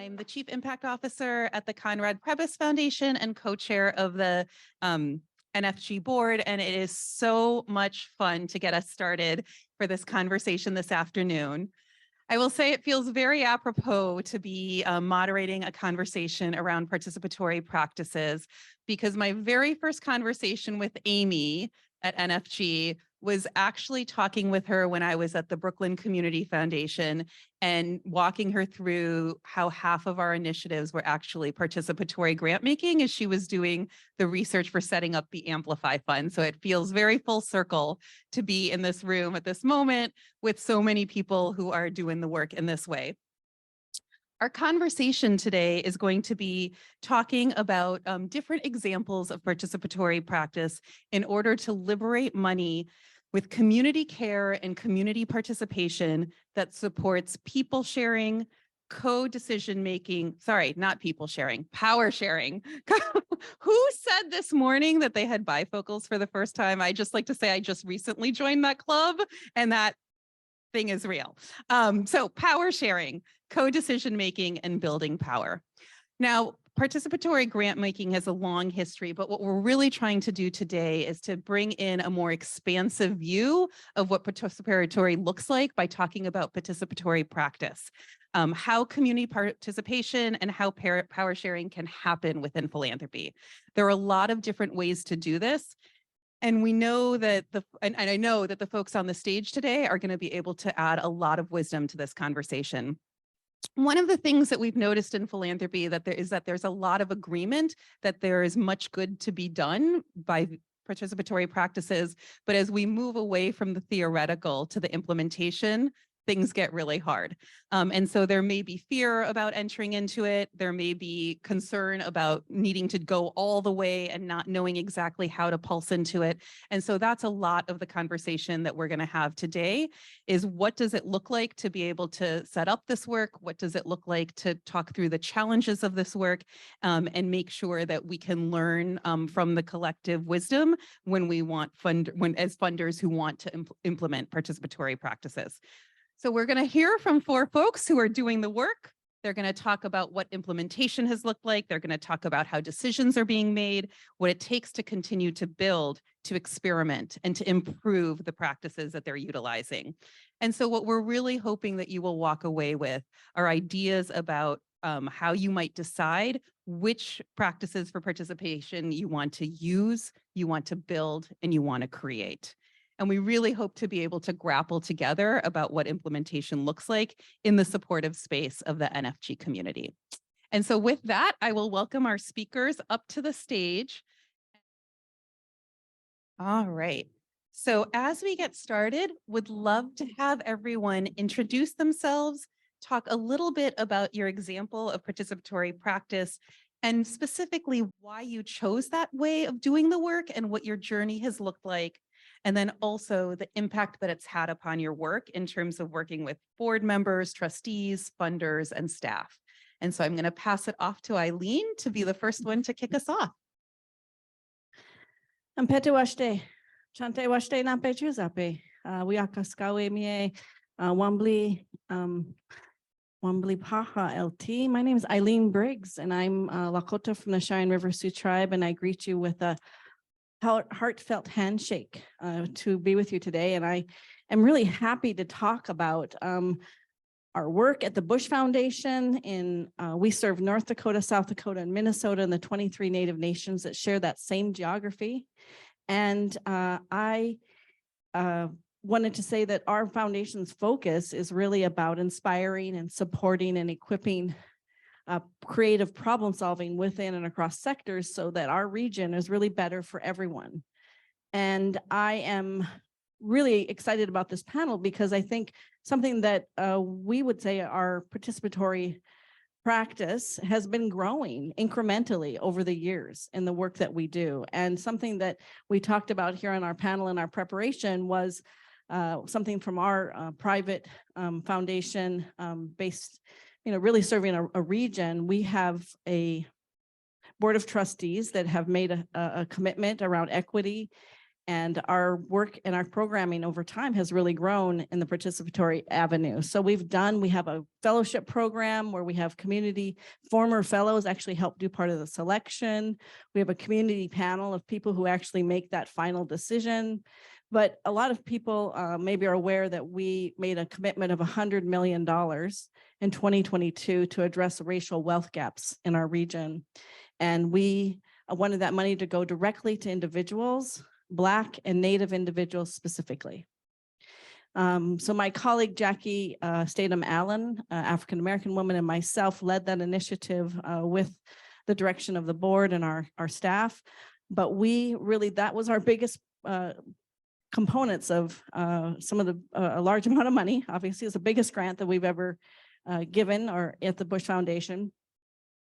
I'm the Chief Impact Officer at the Conrad Prebys Foundation and co-chair of the NFG board, and it is so much fun to get us started for this conversation this afternoon. I will say it feels very apropos to be moderating a conversation around participatory practices, because my very first conversation with Amy at NFG was actually talking with her when I was at the Brooklyn Community Foundation and walking her through how half of our initiatives were actually participatory grant making as she was doing the research for setting up the Amplify Fund. So it feels very full circle to be in this room at this moment with so many people who are doing the work in this way. Our conversation today is going to be talking about different examples of participatory practice in order to liberate money with community care and community participation that supports people sharing, co-decision making, sorry, not people sharing, power sharing. Who said this morning that they had bifocals for the first time? I just like to say I just recently joined that club, and that thing is real. So power sharing, co-decision making, and building power. Now, participatory grant making has a long history, but what we're really trying to do today is to bring in a more expansive view of what participatory looks like by talking about participatory practice, how community participation and how power sharing can happen within philanthropy. There are a lot of different ways to do this. And we know that and I know that the folks on the stage today are going to be able to add a lot of wisdom to this conversation. One of the things that we've noticed in philanthropy that there's a lot of agreement that there is much good to be done by participatory practices, but as we move away from the theoretical to the implementation, things get really hard. And so there may be fear about entering into it. There may be concern about needing to go all the way and not knowing exactly how to pulse into it. And so that's a lot of the conversation that we're going to have today is what does it look like to be able to set up this work? What does it look like to talk through the challenges of this work and make sure that we can learn from the collective wisdom when we want as funders who want to implement participatory practices. So we're going to hear from 4 folks who are doing the work. They're going to talk about what implementation has looked like. They're going to talk about how decisions are being made, what it takes to continue to build, to experiment, and to improve the practices that they're utilizing. And so what we're really hoping that you will walk away with are ideas about how you might decide which practices for participation you want to use, you want to build, and you want to create. And we really hope to be able to grapple together about what implementation looks like in the supportive space of the NFG community. And so with that, I will welcome our speakers up to the stage. All right. So as we get started, would love to have everyone introduce themselves, talk a little bit about your example of participatory practice, and specifically why you chose that way of doing the work and what your journey has looked like. And then also the impact that it's had upon your work in terms of working with board members, trustees, funders, and staff. And so I'm going to pass it off to Eileen to be the first one to kick us off. Ampete washte, chante washte na pechuzape. We are kaskawe mie Wambly Paha LT. My name is Eileen Briggs, and I'm Lakota from the Cheyenne River Sioux Tribe, and I greet you with a heartfelt handshake to be with you today. And I am really happy to talk about our work at the Bush Foundation. We serve North Dakota, South Dakota, and Minnesota, and the 23 Native nations that share that same geography. And I wanted to say that our foundation's focus is really about inspiring and supporting and equipping creative problem solving within and across sectors so that our region is really better for everyone. And I am really excited about this panel because I think something that we would say our participatory practice has been growing incrementally over the years in the work that we do. And something that we talked about here on our panel in our preparation was something from our private foundation based, really serving a region. We have a board of trustees that have made a commitment around equity And our work and our programming over time has really grown in the participatory avenue. So we have a fellowship program where we have former fellows actually help do part of the selection. We have a community panel of people who actually make that final decision. But a lot of people maybe are aware that we made a commitment of $100 million in 2022 to address racial wealth gaps in our region. And we wanted that money to go directly to individuals, Black and Native individuals specifically. So my colleague, Jackie Statham-Allen, African-American woman, and myself led that initiative with the direction of the board and our staff. But that was our biggest components of some of a large amount of money. Obviously, it's the biggest grant that we've ever given or at the Bush Foundation.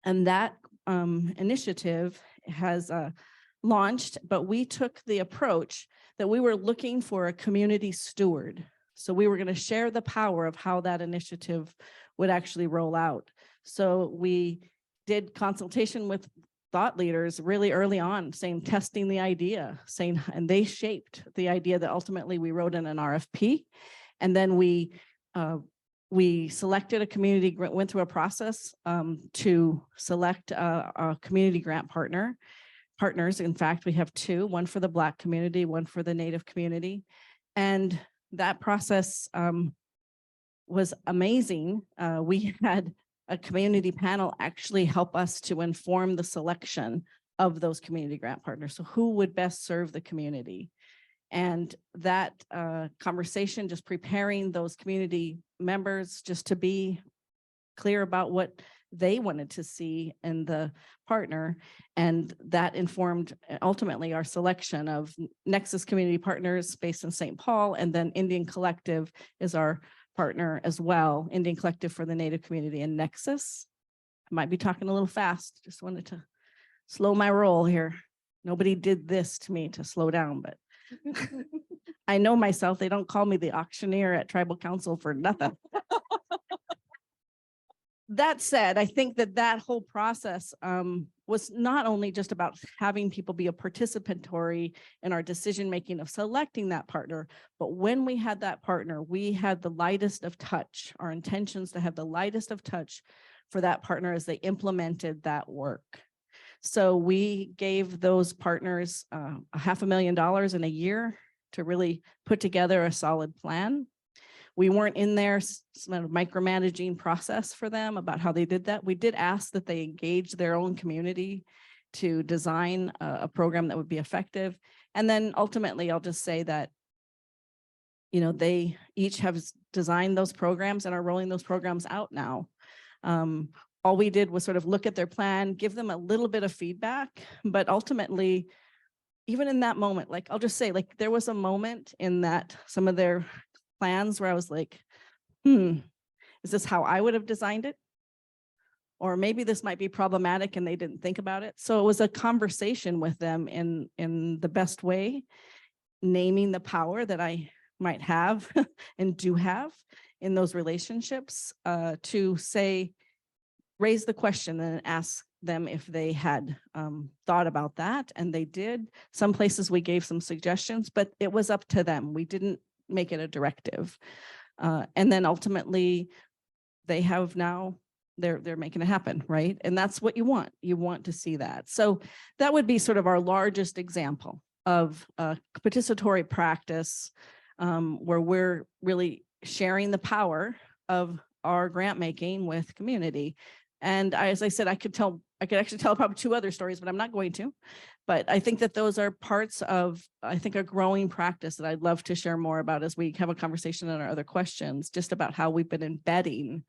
And that initiative has launched, but we took the approach that we were looking for a community steward. So we were going to share the power of how that initiative would actually roll out. So we did consultation with thought leaders really early on, testing the idea, and they shaped the idea that ultimately we wrote in an RFP. And then we selected a community, went through a process to select a community grant partners. In fact, we have two, one for the Black community, one for the Native community. And that process was amazing. We had a community panel actually help us to inform the selection of those community grant partners. So who would best serve the community? And that conversation, just preparing those community members just to be clear about what they wanted to see in the partner. And that informed ultimately our selection of Nexus Community Partners based in St. Paul, and then Indian Collective is our partner as well, Indian Collective for the Native community in Nexus. I might be talking a little fast, just wanted to slow my roll here. Nobody did this to me to slow down, but I know myself. They don't call me the auctioneer at Tribal Council for nothing. That said, I think that whole process was not only just about having people be a participatory in our decision-making of selecting that partner, but when we had that partner, we had the lightest of touch, our intentions to have the lightest of touch for that partner as they implemented that work. So we gave those partners $500,000 in a year to really put together a solid plan. We weren't in there some micromanaging process for them about how they did that. We did ask that they engage their own community to design a program that would be effective. And then ultimately, I'll just say that, they each have designed those programs and are rolling those programs out now. All we did was sort of look at their plan, give them a little bit of feedback, but ultimately, even in that moment, I'll just say, there was a moment in that some of their plans where I was like, is this how I would have designed it? Or maybe this might be problematic and they didn't think about it. So it was a conversation with them in the best way, naming the power that I might have and do have in those relationships to raise the question and ask them if they had thought about that. And they did. Some places we gave some suggestions, but it was up to them. We didn't make it a directive. And then ultimately they have now, they're making it happen, right? And that's what you want. You want to see that. So that would be sort of our largest example of participatory practice where we're really sharing the power of our grant making with community. And as I said, I could actually tell probably two other stories, but I'm not going to. But I think that those are parts of, a growing practice that I'd love to share more about as we have a conversation on our other questions, just about how we've been embedding,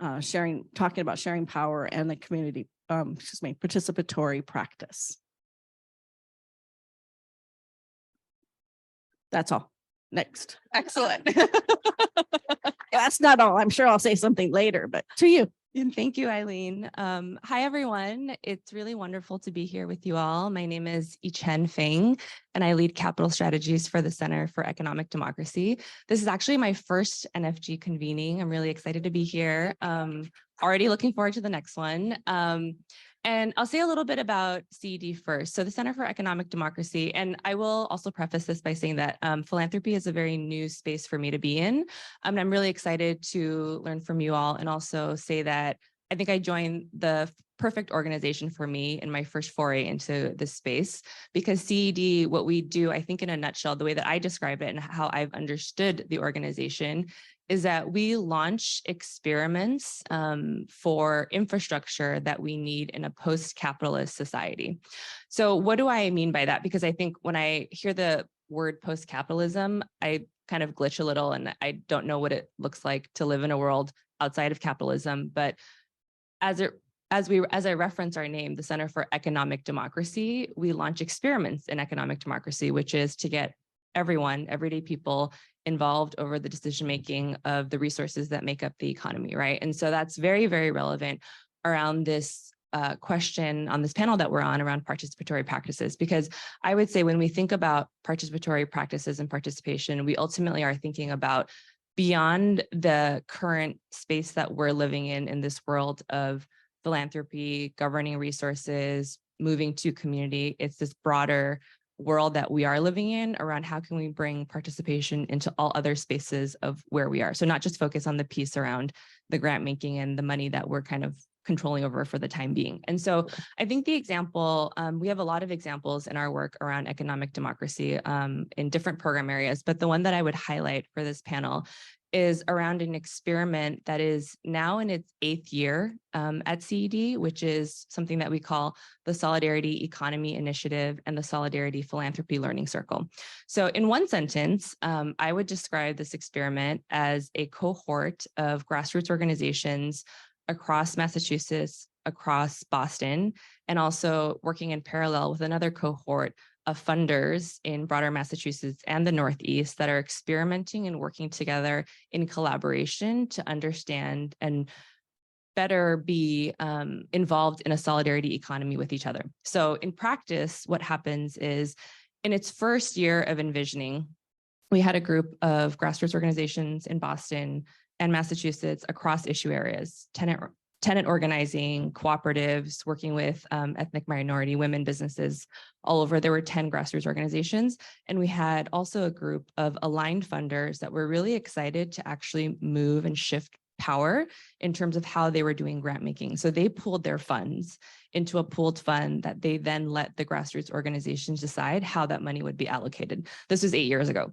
talking about sharing power and the community, participatory practice. That's all. Next. Excellent. That's not all. I'm sure I'll say something later, but to you. Thank you, Eileen. Hi, everyone. It's really wonderful to be here with you all. My name is Yichen Feng, and I lead capital strategies for the Center for Economic Democracy. This is actually my first NFG convening. I'm really excited to be here. Already looking forward to the next one. And I'll say a little bit about CED first. So the Center for Economic Democracy, and I will also preface this by saying that philanthropy is a very new space for me to be in. And I'm really excited to learn from you all and also say that I think I joined the perfect organization for me in my first foray into this space, because CED, what we do, I think in a nutshell, the way that I describe it and how I've understood the organization is that we launch experiments for infrastructure that we need in a post-capitalist society. So what do I mean by that? Because I think when I hear the word post-capitalism, I kind of glitch a little and I don't know what it looks like to live in a world outside of capitalism. But as I reference our name, the Center for Economic Democracy, we launch experiments in economic democracy, which is to get everyone, everyday people, involved over the decision-making of the resources that make up the economy, right? And so that's very, very relevant around this question on this panel that we're on around participatory practices, because I would say when we think about participatory practices and participation, we ultimately are thinking about beyond the current space that we're living in this world of philanthropy, governing resources, moving to community. It's this broader world that we are living in around how can we bring participation into all other spaces of where we are. So not just focus on the piece around the grant making and the money that we're kind of controlling over for the time being. And so I think the example, we have a lot of examples in our work around economic democracy in different program areas, but the one that I would highlight for this panel is around an experiment that is now in its 8th year at CED, which is something that we call the Solidarity Economy Initiative and the Solidarity Philanthropy Learning Circle. So in one sentence, I would describe this experiment as a cohort of grassroots organizations across Massachusetts, across Boston, and also working in parallel with another cohort of funders in broader Massachusetts and the Northeast that are experimenting and working together in collaboration to understand and better be involved in a solidarity economy with each other. So in practice, what happens is in its first year of envisioning, we had a group of grassroots organizations in Boston and Massachusetts across issue areas, tenant organizing, cooperatives, working with ethnic minority women businesses all over. There were 10 grassroots organizations. And we had also a group of aligned funders that were really excited to actually move and shift power in terms of how they were doing grant making. So they pooled their funds into a pooled fund that they then let the grassroots organizations decide how that money would be allocated. This was 8 years ago.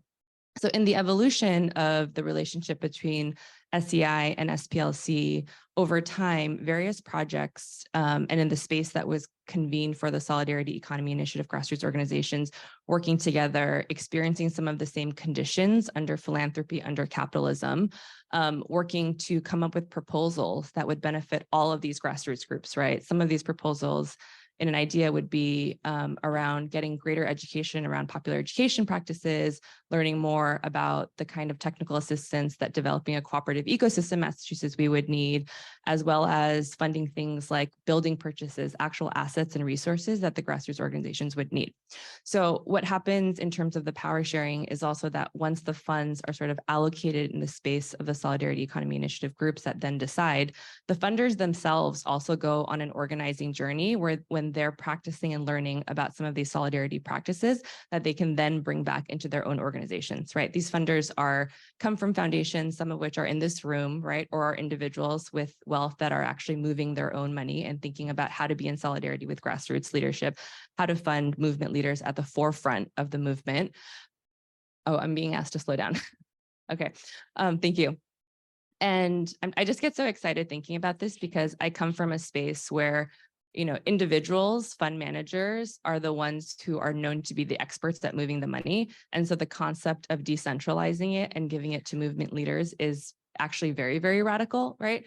So in the evolution of the relationship between SEI and SPLC over time, various projects and in the space that was convened for the Solidarity Economy Initiative grassroots organizations working together, experiencing some of the same conditions under philanthropy, under capitalism, working to come up with proposals that would benefit all of these grassroots groups, right? Some of these proposals in an idea would be around getting greater education around popular education practices, learning more about the kind of technical assistance that developing a cooperative ecosystem in Massachusetts we would need, as well as funding things like building purchases, actual assets and resources that the grassroots organizations would need. So what happens in terms of the power sharing is also that once the funds are sort of allocated in the space of the Solidarity Economy Initiative groups that then decide, the funders themselves also go on an organizing journey where when they're practicing and learning about some of these solidarity practices that they can then bring back into their own organizations, right? These funders come from foundations, some of which are in this room, right? Or are individuals with wealth that are actually moving their own money and thinking about how to be in solidarity with grassroots leadership, how to fund movement leaders at the forefront of the movement. Oh, I'm being asked to slow down. Okay, thank you. And I just get so excited thinking about this because I come from a space where individuals, fund managers are the ones who are known to be the experts at moving the money. And so the concept of decentralizing it and giving it to movement leaders is actually very, very radical, right?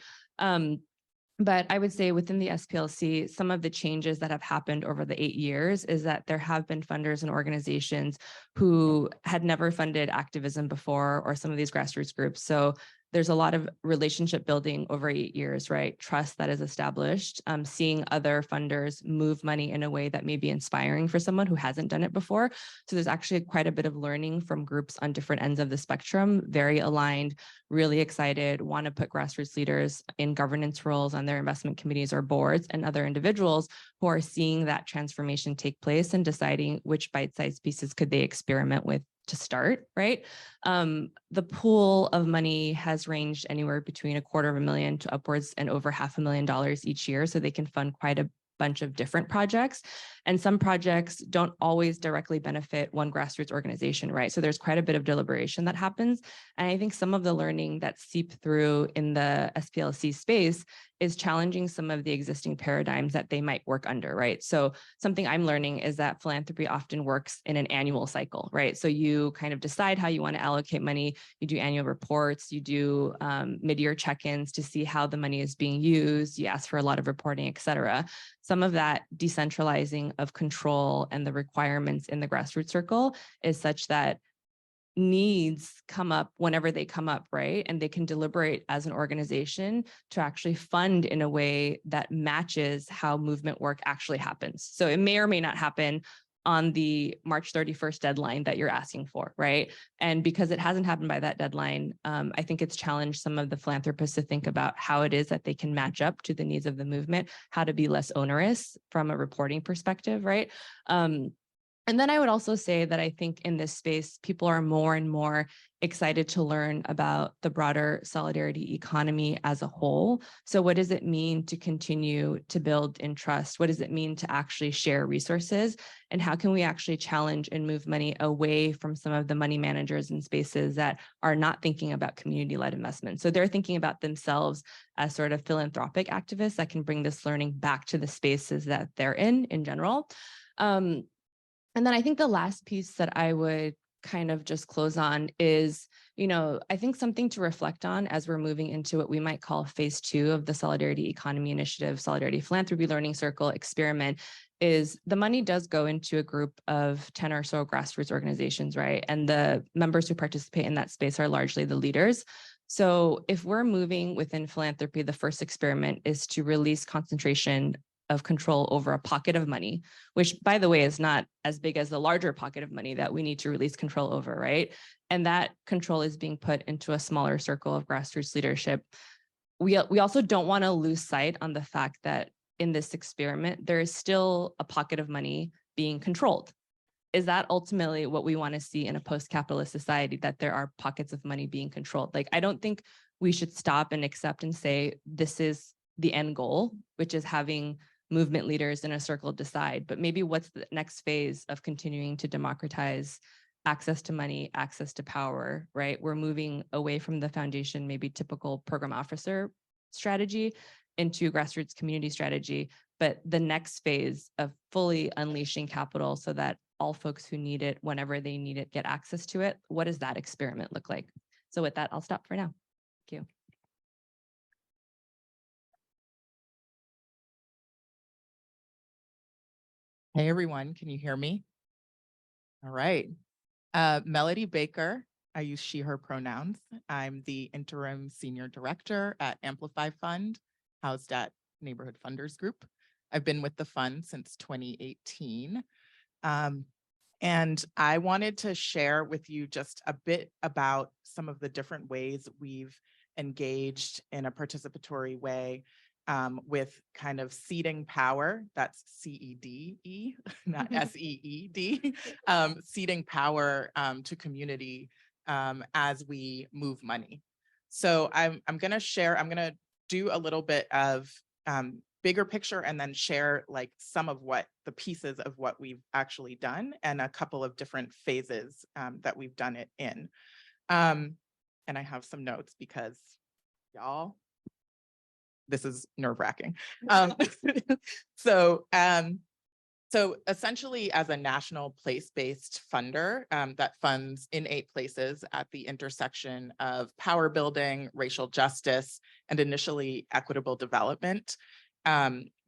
But I would say within the SPLC, some of the changes that have happened over the 8 years is that there have been funders and organizations who had never funded activism before, or some of these grassroots groups. So there's a lot of relationship building over 8 years, right? Trust that is established, seeing other funders move money in a way that may be inspiring for someone who hasn't done it before. So there's actually quite a bit of learning from groups on different ends of the spectrum, very aligned, really excited, want to put grassroots leaders in governance roles on their investment committees or boards, and other individuals who are seeing that transformation take place and deciding which bite-sized pieces could they experiment with to start, right? The pool of money has ranged anywhere between $250,000 to upwards and over $500,000 each year. So they can fund quite a bunch of different projects. And some projects don't always directly benefit one grassroots organization, right? So there's quite a bit of deliberation that happens. And I think some of the learning that seep through in the SPLC space is challenging some of the existing paradigms that they might work under, right? So something I'm learning is that philanthropy often works in an annual cycle, right? So you kind of decide how you want to allocate money, you do annual reports, you do mid-year check-ins to see how the money is being used, you ask for a lot of reporting, et cetera. Some of that decentralizing of control and the requirements in the grassroots circle is such that needs come up whenever they come up, right? And they can deliberate as an organization to actually fund in a way that matches how movement work actually happens. So it may or may not happen on the March 31st deadline that you're asking for, right? And because it hasn't happened by that deadline, I think it's challenged some of the philanthropists to think about how it is that they can match up to the needs of the movement, how to be less onerous from a reporting perspective, right? And then I would also say that I think in this space, people are more and more excited to learn about the broader solidarity economy as a whole. So what does it mean to continue to build in trust? What does it mean to actually share resources? And how can we actually challenge and move money away from some of the money managers in spaces that are not thinking about community-led investment? So they're thinking about themselves as sort of philanthropic activists that can bring this learning back to the spaces that they're in general. And then I think the last piece that I would kind of just close on is, I think something to reflect on as we're moving into what we might call phase 2 of the Solidarity Economy Initiative, Solidarity Philanthropy Learning Circle experiment, is the money does go into a group of 10 or so grassroots organizations, right? And the members who participate in that space are largely the leaders. So if we're moving within philanthropy, the first experiment is to release concentration of control over a pocket of money, which, by the way, is not as big as the larger pocket of money that we need to release control over, right? And that control is being put into a smaller circle of grassroots leadership. We also don't want to lose sight on the fact that in this experiment, there is still a pocket of money being controlled. Is that ultimately what we want to see in a post-capitalist society, that there are pockets of money being controlled? Like, I don't think we should stop and accept and say, this is the end goal, which is having movement leaders in a circle decide, but maybe what's the next phase of continuing to democratize access to money, access to power, right? We're moving away from the foundation, maybe typical program officer strategy, into grassroots community strategy, but the next phase of fully unleashing capital so that all folks who need it, whenever they need it, get access to it. What does that experiment look like? So with that, I'll stop for now. Thank you. Hey, everyone, can you hear me? All right. Melody Baker, I use she, her pronouns. I'm the interim senior director at Amplify Fund, housed at Neighborhood Funders Group. I've been with the fund since 2018. And I wanted to share with you just a bit about some of the different ways we've engaged in a participatory way with kind of seeding power. That's C-E-D-E, not S-E-E-D, seeding power to community as we move money. So I'm going to do a little bit of bigger picture and then share like some of what the pieces of what we've actually done and a couple of different phases that we've done it in. And I have some notes because y'all, this is nerve-wracking. So essentially, as a national place-based funder that funds in 8 places at the intersection of power building, racial justice, and initially equitable development,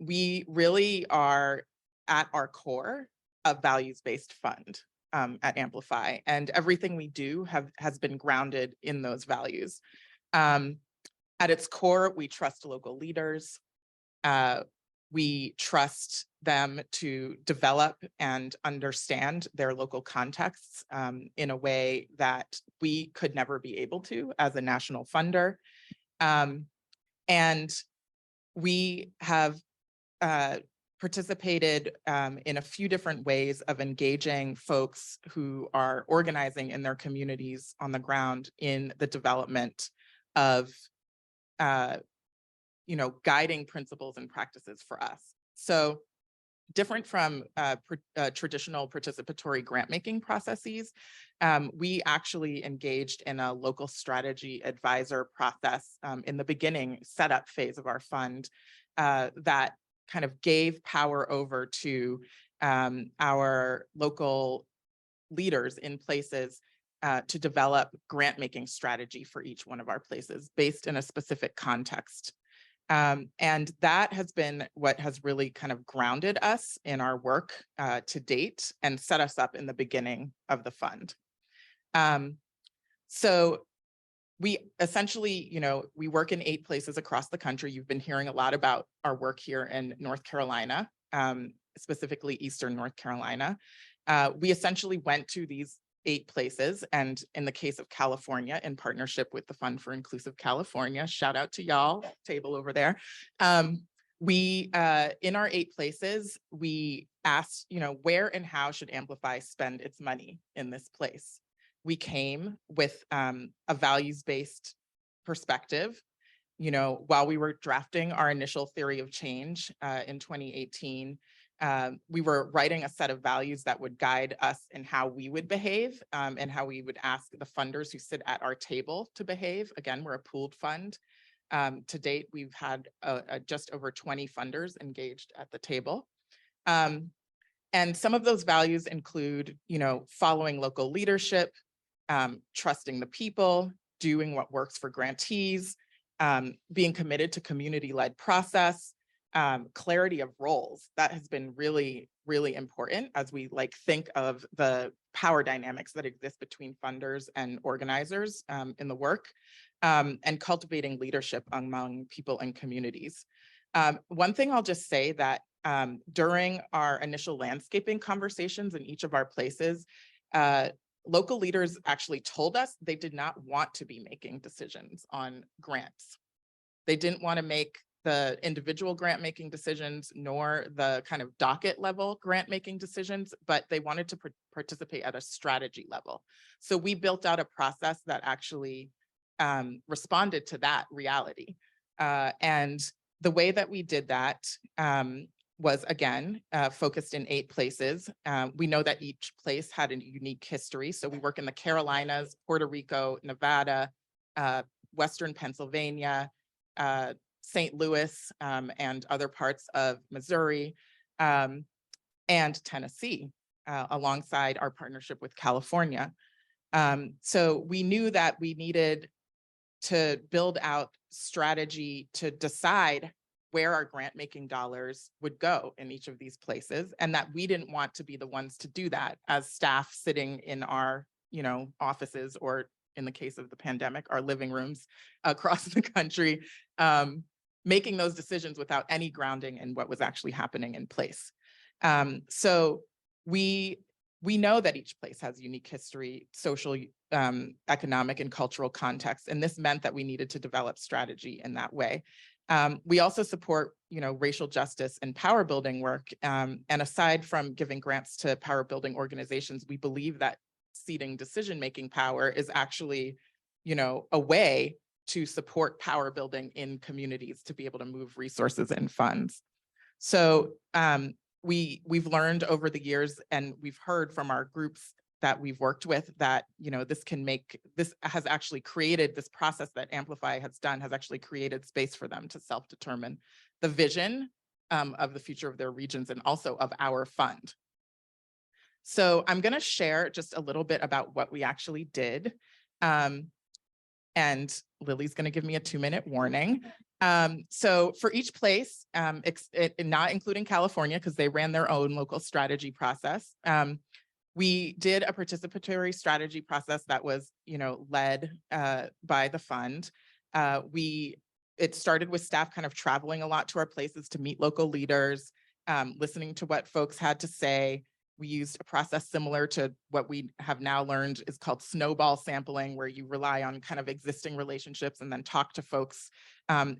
we really are at our core a values-based fund at Amplify, and everything we do has been grounded in those values. At its core, we trust local leaders. We trust them to develop and understand their local contexts in a way that we could never be able to as a national funder. And we have participated in a few different ways of engaging folks who are organizing in their communities on the ground in the development of guiding principles and practices for us. So different from traditional participatory grant-making processes, we actually engaged in a local strategy advisor process in the beginning setup phase of our fund that kind of gave power over to our local leaders in places to develop grant-making strategy for each one of our places based in a specific context. And that has been what has really kind of grounded us in our work to date and set us up in the beginning of the fund. So we essentially, we work in 8 places across the country. You've been hearing a lot about our work here in North Carolina, specifically Eastern North Carolina. We essentially went to these 8 places, and in the case of California, in partnership with the Fund for Inclusive California, shout out to y'all, table over there. We, in our 8 places, we asked, where and how should Amplify spend its money in this place? We came with a values-based perspective. While we were drafting our initial theory of change in 2018, we were writing a set of values that would guide us in how we would behave and how we would ask the funders who sit at our table to behave. Again, we're a pooled fund. To date, we've had just over 20 funders engaged at the table. And some of those values include, following local leadership, trusting the people, doing what works for grantees, being committed to community-led process, clarity of roles. That has been really, really important as we think of the power dynamics that exist between funders and organizers in the work, and cultivating leadership among people and communities. One thing I'll just say that during our initial landscaping conversations in each of our places, local leaders actually told us they did not want to be making decisions on grants. They didn't want to make the individual grant making decisions nor the kind of docket level grant making decisions, but they wanted to participate at a strategy level. So we built out a process that actually responded to that reality. And the way that we did that was, again, focused in 8 places. We know that each place had a unique history. So we work in the Carolinas, Puerto Rico, Nevada, Western Pennsylvania, St. Louis, and other parts of Missouri, and Tennessee, alongside our partnership with California. So we knew that we needed to build out strategy to decide where our grant making dollars would go in each of these places, and that we didn't want to be the ones to do that as staff sitting in our offices, or in the case of the pandemic, our living rooms across the country, making those decisions without any grounding in what was actually happening in place. So we know that each place has unique history, social, economic, and cultural context, and this meant that we needed to develop strategy in that way. We also support, racial justice and power building work. And aside from giving grants to power building organizations, we believe that ceding decision-making power is actually, a way to support power building in communities to be able to move resources and funds. So we've learned over the years, and we've heard from our groups that we've worked with that, this has actually created, this process that Amplify has done has actually created space for them to self-determine the vision of the future of their regions and also of our fund. So I'm going to share just a little bit about what we actually did. And Lily's going to give me a 2-minute warning. So for each place, not including California, because they ran their own local strategy process, we did a participatory strategy process that was, led by the fund. It started with staff kind of traveling a lot to our places to meet local leaders, listening to what folks had to say. We used a process similar to what we have now learned is called snowball sampling, where you rely on kind of existing relationships and then talk to folks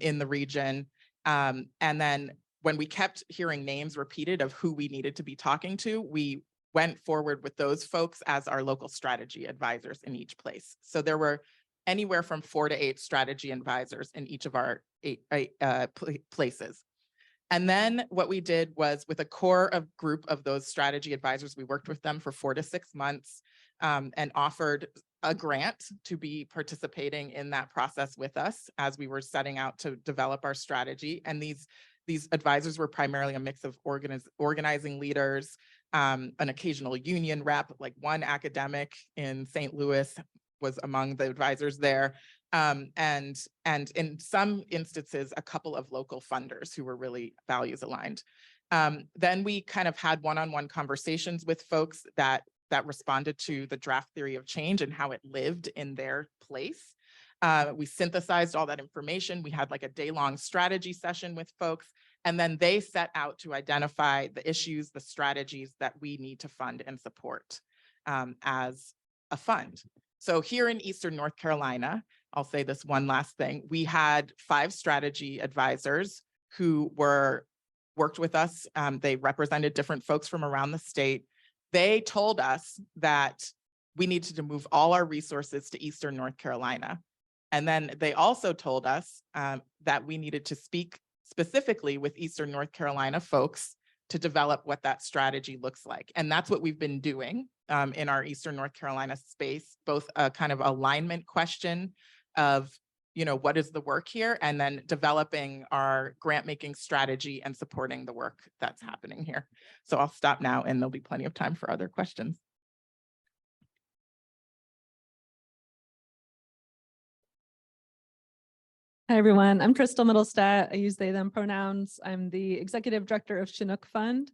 in the region. And then when we kept hearing names repeated of who we needed to be talking to, we went forward with those folks as our local strategy advisors in each place. So there were anywhere from 4 to 8 strategy advisors in each of our places. And then what we did was, with a core group of those strategy advisors, we worked with them for 4 to 6 months and offered a grant to be participating in that process with us as we were setting out to develop our strategy. And these advisors were primarily a mix of organizing leaders, an occasional union rep, like one academic in St. Louis was among the advisors there. And in some instances, a couple of local funders who were really values aligned. Then we kind of had one-on-one conversations with folks that responded to the draft theory of change and how it lived in their place. We synthesized all that information. We had like a day-long strategy session with folks, and then they set out to identify the issues, the strategies that we need to fund and support as a fund. So here in Eastern North Carolina, I'll say this one last thing. We had 5 strategy advisors who worked with us. They represented different folks from around the state. They told us that we needed to move all our resources to Eastern North Carolina. And then they also told us that we needed to speak specifically with Eastern North Carolina folks to develop what that strategy looks like. And that's what we've been doing in our Eastern North Carolina space, both a kind of alignment question of, what is the work here, and then developing our grant making strategy and supporting the work that's happening here. So I'll stop now, and there'll be plenty of time for other questions. Hi, everyone. I'm Crystal Middlestadt. I use they, them pronouns. I'm the executive director of Chinook Fund,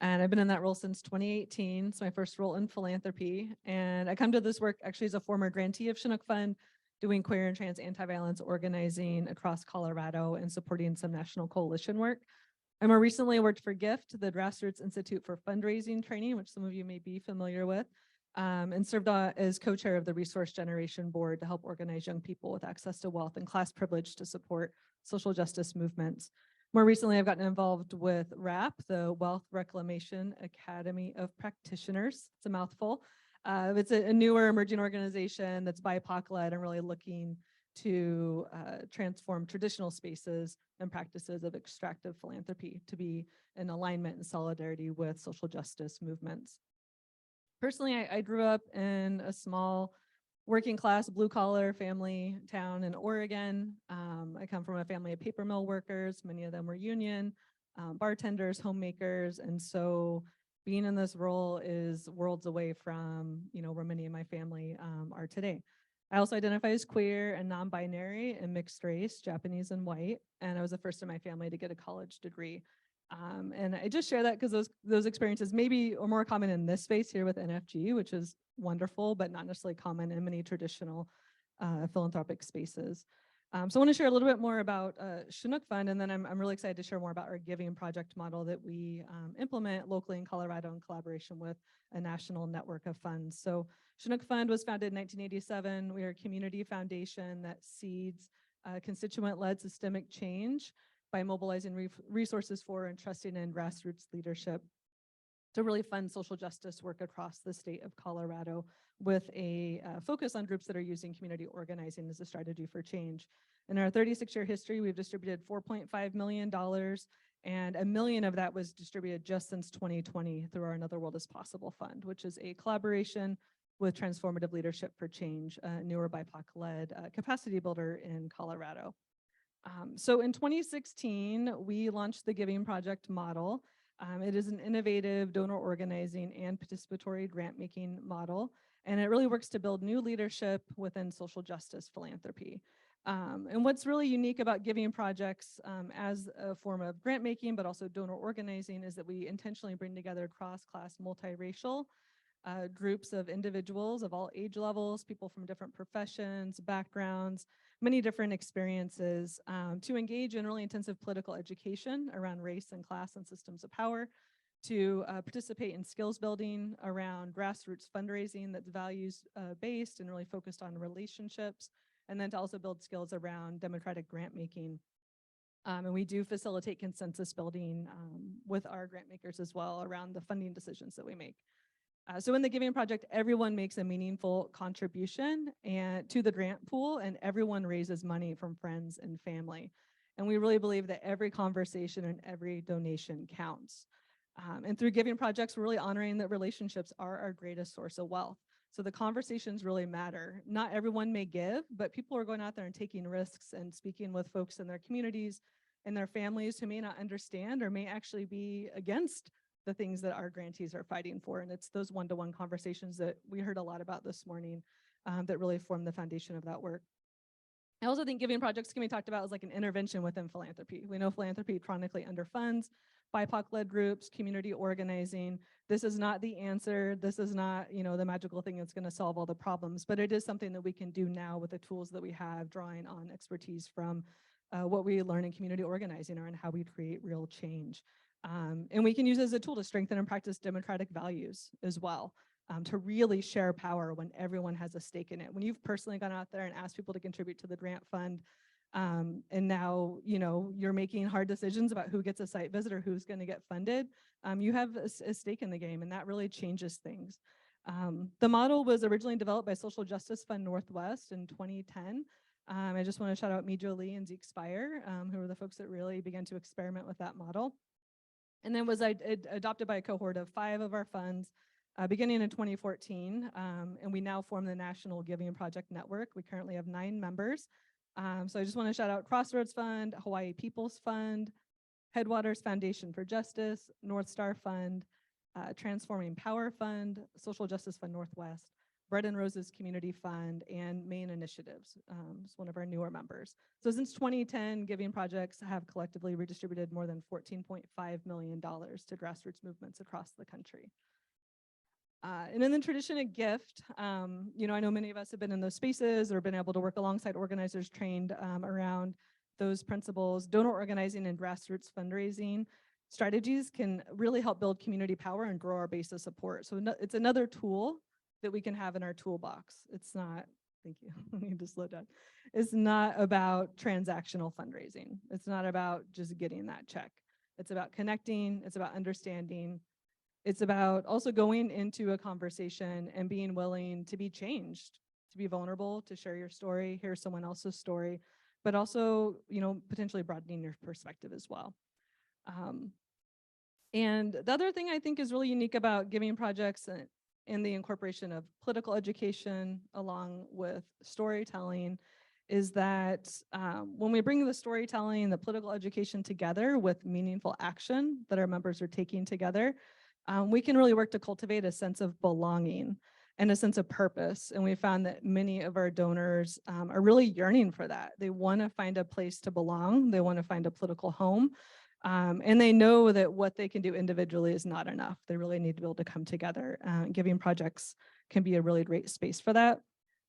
and I've been in that role since 2018. It's my first role in philanthropy. And I come to this work actually as a former grantee of Chinook Fund, doing queer and trans anti-violence organizing across Colorado and supporting some national coalition work. I more recently worked for GIFT, the Grassroots Institute for Fundraising Training, which some of you may be familiar with, and served as co-chair of the Resource Generation Board to help organize young people with access to wealth and class privilege to support social justice movements. More recently, I've gotten involved with WRAP, the Wealth Reclamation Academy of Practitioners. It's a mouthful. It's a newer emerging organization that's BIPOC-led and really looking to transform traditional spaces and practices of extractive philanthropy to be in alignment and solidarity with social justice movements. Personally, I grew up in a small working class blue collar family town in Oregon. I come from a family of paper mill workers. Many of them were union, bartenders, homemakers. And so being in this role is worlds away from, where many of my family are today. I also identify as queer and non-binary and mixed race, Japanese and white. And I was the first in my family to get a college degree. And I just share that because those experiences maybe are more common in this space here with NFG, which is wonderful, but not necessarily common in many traditional philanthropic spaces. So I want to share a little bit more about Chinook Fund, and then I'm really excited to share more about our giving project model that we implement locally in Colorado in collaboration with a national network of funds. So Chinook Fund was founded in 1987. We are a community foundation that seeds constituent-led systemic change by mobilizing resources for and trusting in grassroots leadership to really fund social justice work across the state of Colorado with a focus on groups that are using community organizing as a strategy for change. In our 36-year history, we've distributed $4.5 million, and $1 million of that was distributed just since 2020 through our Another World is Possible Fund, which is a collaboration with Transformative Leadership for Change, a newer BIPOC-led capacity builder in Colorado. So in 2016, we launched the Giving Project model. It is an innovative donor organizing and participatory grant making model, and it really works to build new leadership within social justice philanthropy. And what's really unique about Giving Projects as a form of grant making, but also donor organizing, is that we intentionally bring together cross-class, multiracial groups of individuals of all age levels, people from different professions, backgrounds, many different experiences to engage in really intensive political education around race and class and systems of power, to participate in skills building around grassroots fundraising that's values based and really focused on relationships, and then to also build skills around democratic grant making. And we do facilitate consensus building with our grant makers as well around the funding decisions that we make. So in the Giving Project, everyone makes a meaningful contribution to the grant pool, and everyone raises money from friends and family. And we really believe that every conversation and every donation counts. And through Giving Projects, we're really honoring that relationships are our greatest source of wealth. So the conversations really matter. Not everyone may give, but people are going out there and taking risks and speaking with folks in their communities and their families who may not understand or may actually be against the things that our grantees are fighting for. And it's those one-to-one conversations that we heard a lot about this morning that really form the foundation of that work. I also think Giving Projects can be talked about as like an intervention within philanthropy. We know philanthropy chronically underfunds BIPOC-led groups, community organizing. This is not the answer. This is not, the magical thing that's going to solve all the problems, but it is something that we can do now with the tools that we have, drawing on expertise from what we learn in community organizing around how we create real change. And we can use it as a tool to strengthen and practice democratic values as well, to really share power when everyone has a stake in it. When you've personally gone out there and asked people to contribute to the grant fund, and now, you're making hard decisions about who gets a site visit or who's going to get funded, you have a stake in the game, and that really changes things. The model was originally developed by Social Justice Fund Northwest in 2010. I just want to shout out Mijo Lee and Zeke Spire, who were the folks that really began to experiment with that model. And then was adopted by a cohort of 5 of our funds beginning in 2014. And we now form the National Giving Project Network. We currently have 9 members. So I just want to shout out Crossroads Fund, Hawaii People's Fund, Headwaters Foundation for Justice, North Star Fund, Transforming Power Fund, Social Justice Fund Northwest, Bread and Roses Community Fund, and Maine Initiatives. It's one of our newer members. So since 2010, Giving Projects have collectively redistributed more than $14.5 million to grassroots movements across the country. And in the tradition of gift, I know many of us have been in those spaces or been able to work alongside organizers trained around those principles. Donor organizing and grassroots fundraising strategies can really help build community power and grow our base of support. So it's another tool that we can have in our toolbox. It's not, thank you, let me just slow down. It's not about transactional fundraising. It's not about just getting that check. It's about connecting, it's about understanding. It's about also going into a conversation and being willing to be changed, to be vulnerable, to share your story, hear someone else's story, but also, potentially broadening your perspective as well. And the other thing I think is really unique about Giving Projects and the incorporation of political education along with storytelling is that when we bring the storytelling and the political education together with meaningful action that our members are taking together, we can really work to cultivate a sense of belonging and a sense of purpose. And we found that many of our donors are really yearning for that. They want to find a place to belong. They want to find a political home. And they know that what they can do individually is not enough. They really need to be able to come together. Giving Projects can be a really great space for that.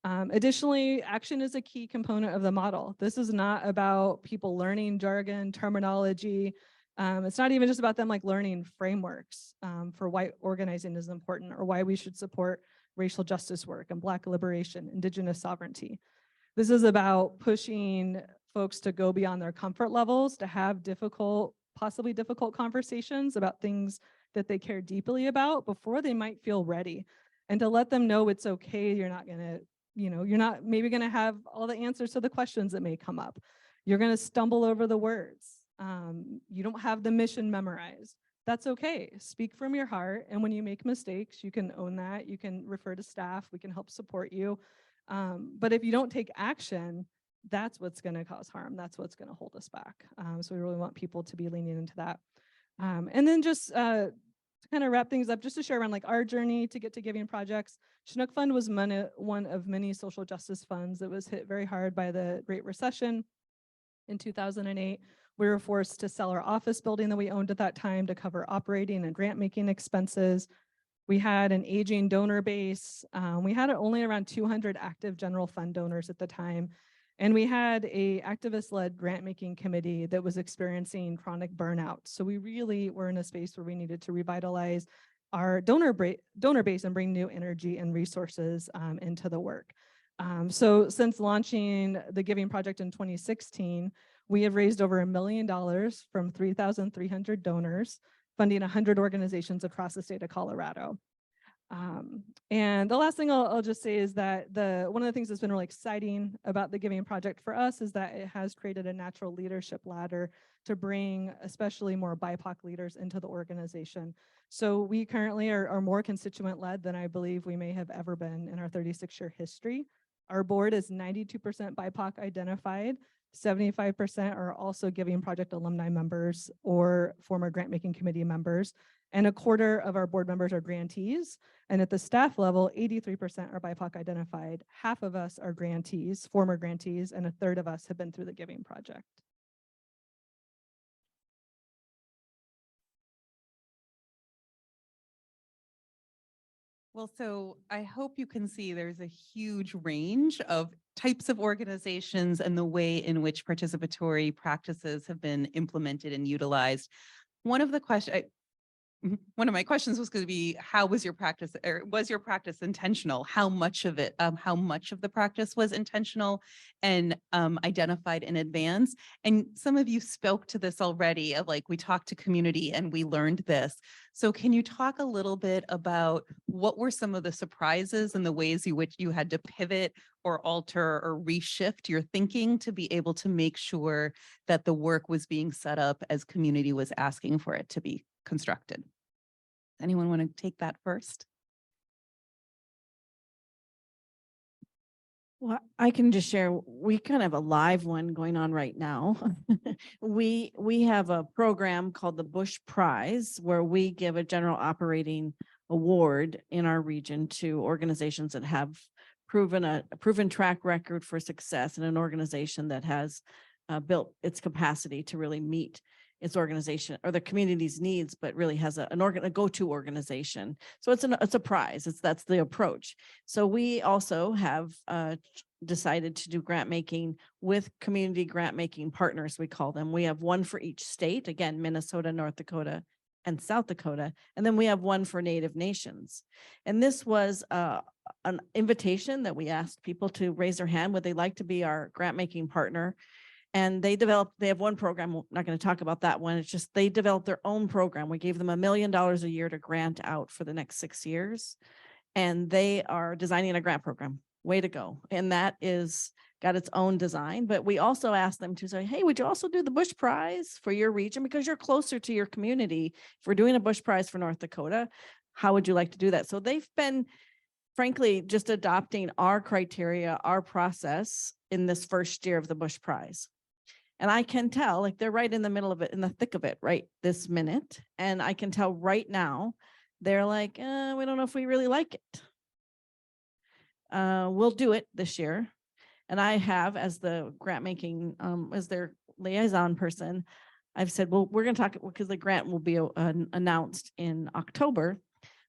Additionally, action is a key component of the model. This is not about people learning jargon, terminology. It's not even just about them learning frameworks for why organizing is important or why we should support racial justice work and Black liberation, Indigenous sovereignty. This is about pushing folks to go beyond their comfort levels, to have possibly difficult conversations about things that they care deeply about before they might feel ready, and to let them know it's okay. You're not gonna, you're not maybe gonna have all the answers to the questions that may come up. You're gonna stumble over the words. You don't have the mission memorized. That's okay. Speak from your heart. And when you make mistakes, you can own that. You can refer to staff. We can help support you. But if you don't take action, that's what's going to cause harm. That's what's going to hold us back. So we really want people to be leaning into that. And then just to kind of wrap things up, just to share around our journey to get to Giving Projects. Chinook Fund was one of many social justice funds that was hit very hard by the Great Recession in 2008. We were forced to sell our office building that we owned at that time to cover operating and grant making expenses. We had an aging donor base. We had only around 200 active general fund donors at the time. And we had a activist-led grant-making committee that was experiencing chronic burnout. So we really were in a space where we needed to revitalize our donor base and bring new energy and resources into the work. So since launching the Giving Project in 2016, we have raised over $1 million from 3,300 donors, funding 100 organizations across the state of Colorado. And the last thing I'll just say is that one of the things that's been really exciting about the Giving Project for us is that it has created a natural leadership ladder to bring especially more BIPOC leaders into the organization. So we currently are more constituent led than I believe we may have ever been in our 36-year history. Our board is 92% BIPOC identified. 75% are also Giving Project alumni members or former grant-making committee members. And a quarter of our board members are grantees. And at the staff level, 83% are BIPOC identified. Half of us are grantees, former grantees, and a third of us have been through the Giving Project. Well, so I hope you can see there's a huge range of types of organizations and the way in which participatory practices have been implemented and utilized. One of my questions was going to be, how was your practice, or was your practice intentional? How much of it, how much of the practice was intentional and identified in advance? And some of you spoke to this already, of like, we talked to community and we learned this. So can you talk a little bit about what were some of the surprises and the ways in which you had to pivot or alter or reshift your thinking to be able to make sure that the work was being set up as community was asking for it to be constructed? Anyone want to take that first? Well, I can just share, we kind of have a live one going on right now. We have a program called the Bush Prize, where we give a general operating award in our region to organizations that have proven a proven track record for success, and an organization that has built its capacity to really meet its organization or the community's needs, but really has a go-to organization. So it's a prize. That's the approach. So we also have decided to do grant making with community grant making partners, we call them. We have one for each state, again, Minnesota, North Dakota, and South Dakota. And then we have one for Native nations. And this was an invitation that we asked people to raise their hand. Would they like to be our grant making partner? And they have one program. We're not going to talk about that one. It's just they developed their own program. We gave them $1 million a year to grant out for the next 6 years. And they are designing a grant program. Way to go. And that is got its own design. But we also asked them to say, hey, would you also do the Bush Prize for your region? Because you're closer to your community. If we're doing a Bush Prize for North Dakota, how would you like to do that? So they've been, frankly, just adopting our criteria, our process in this first year of the Bush Prize. And I can tell, like, they're right in the middle of it, in the thick of it, right this minute. And I can tell right now, they're like, we don't know if we really like it. We'll do it this year. And I have, as the grant making, as their liaison person, I've said, well, we're going to talk, because the grant will be announced in October.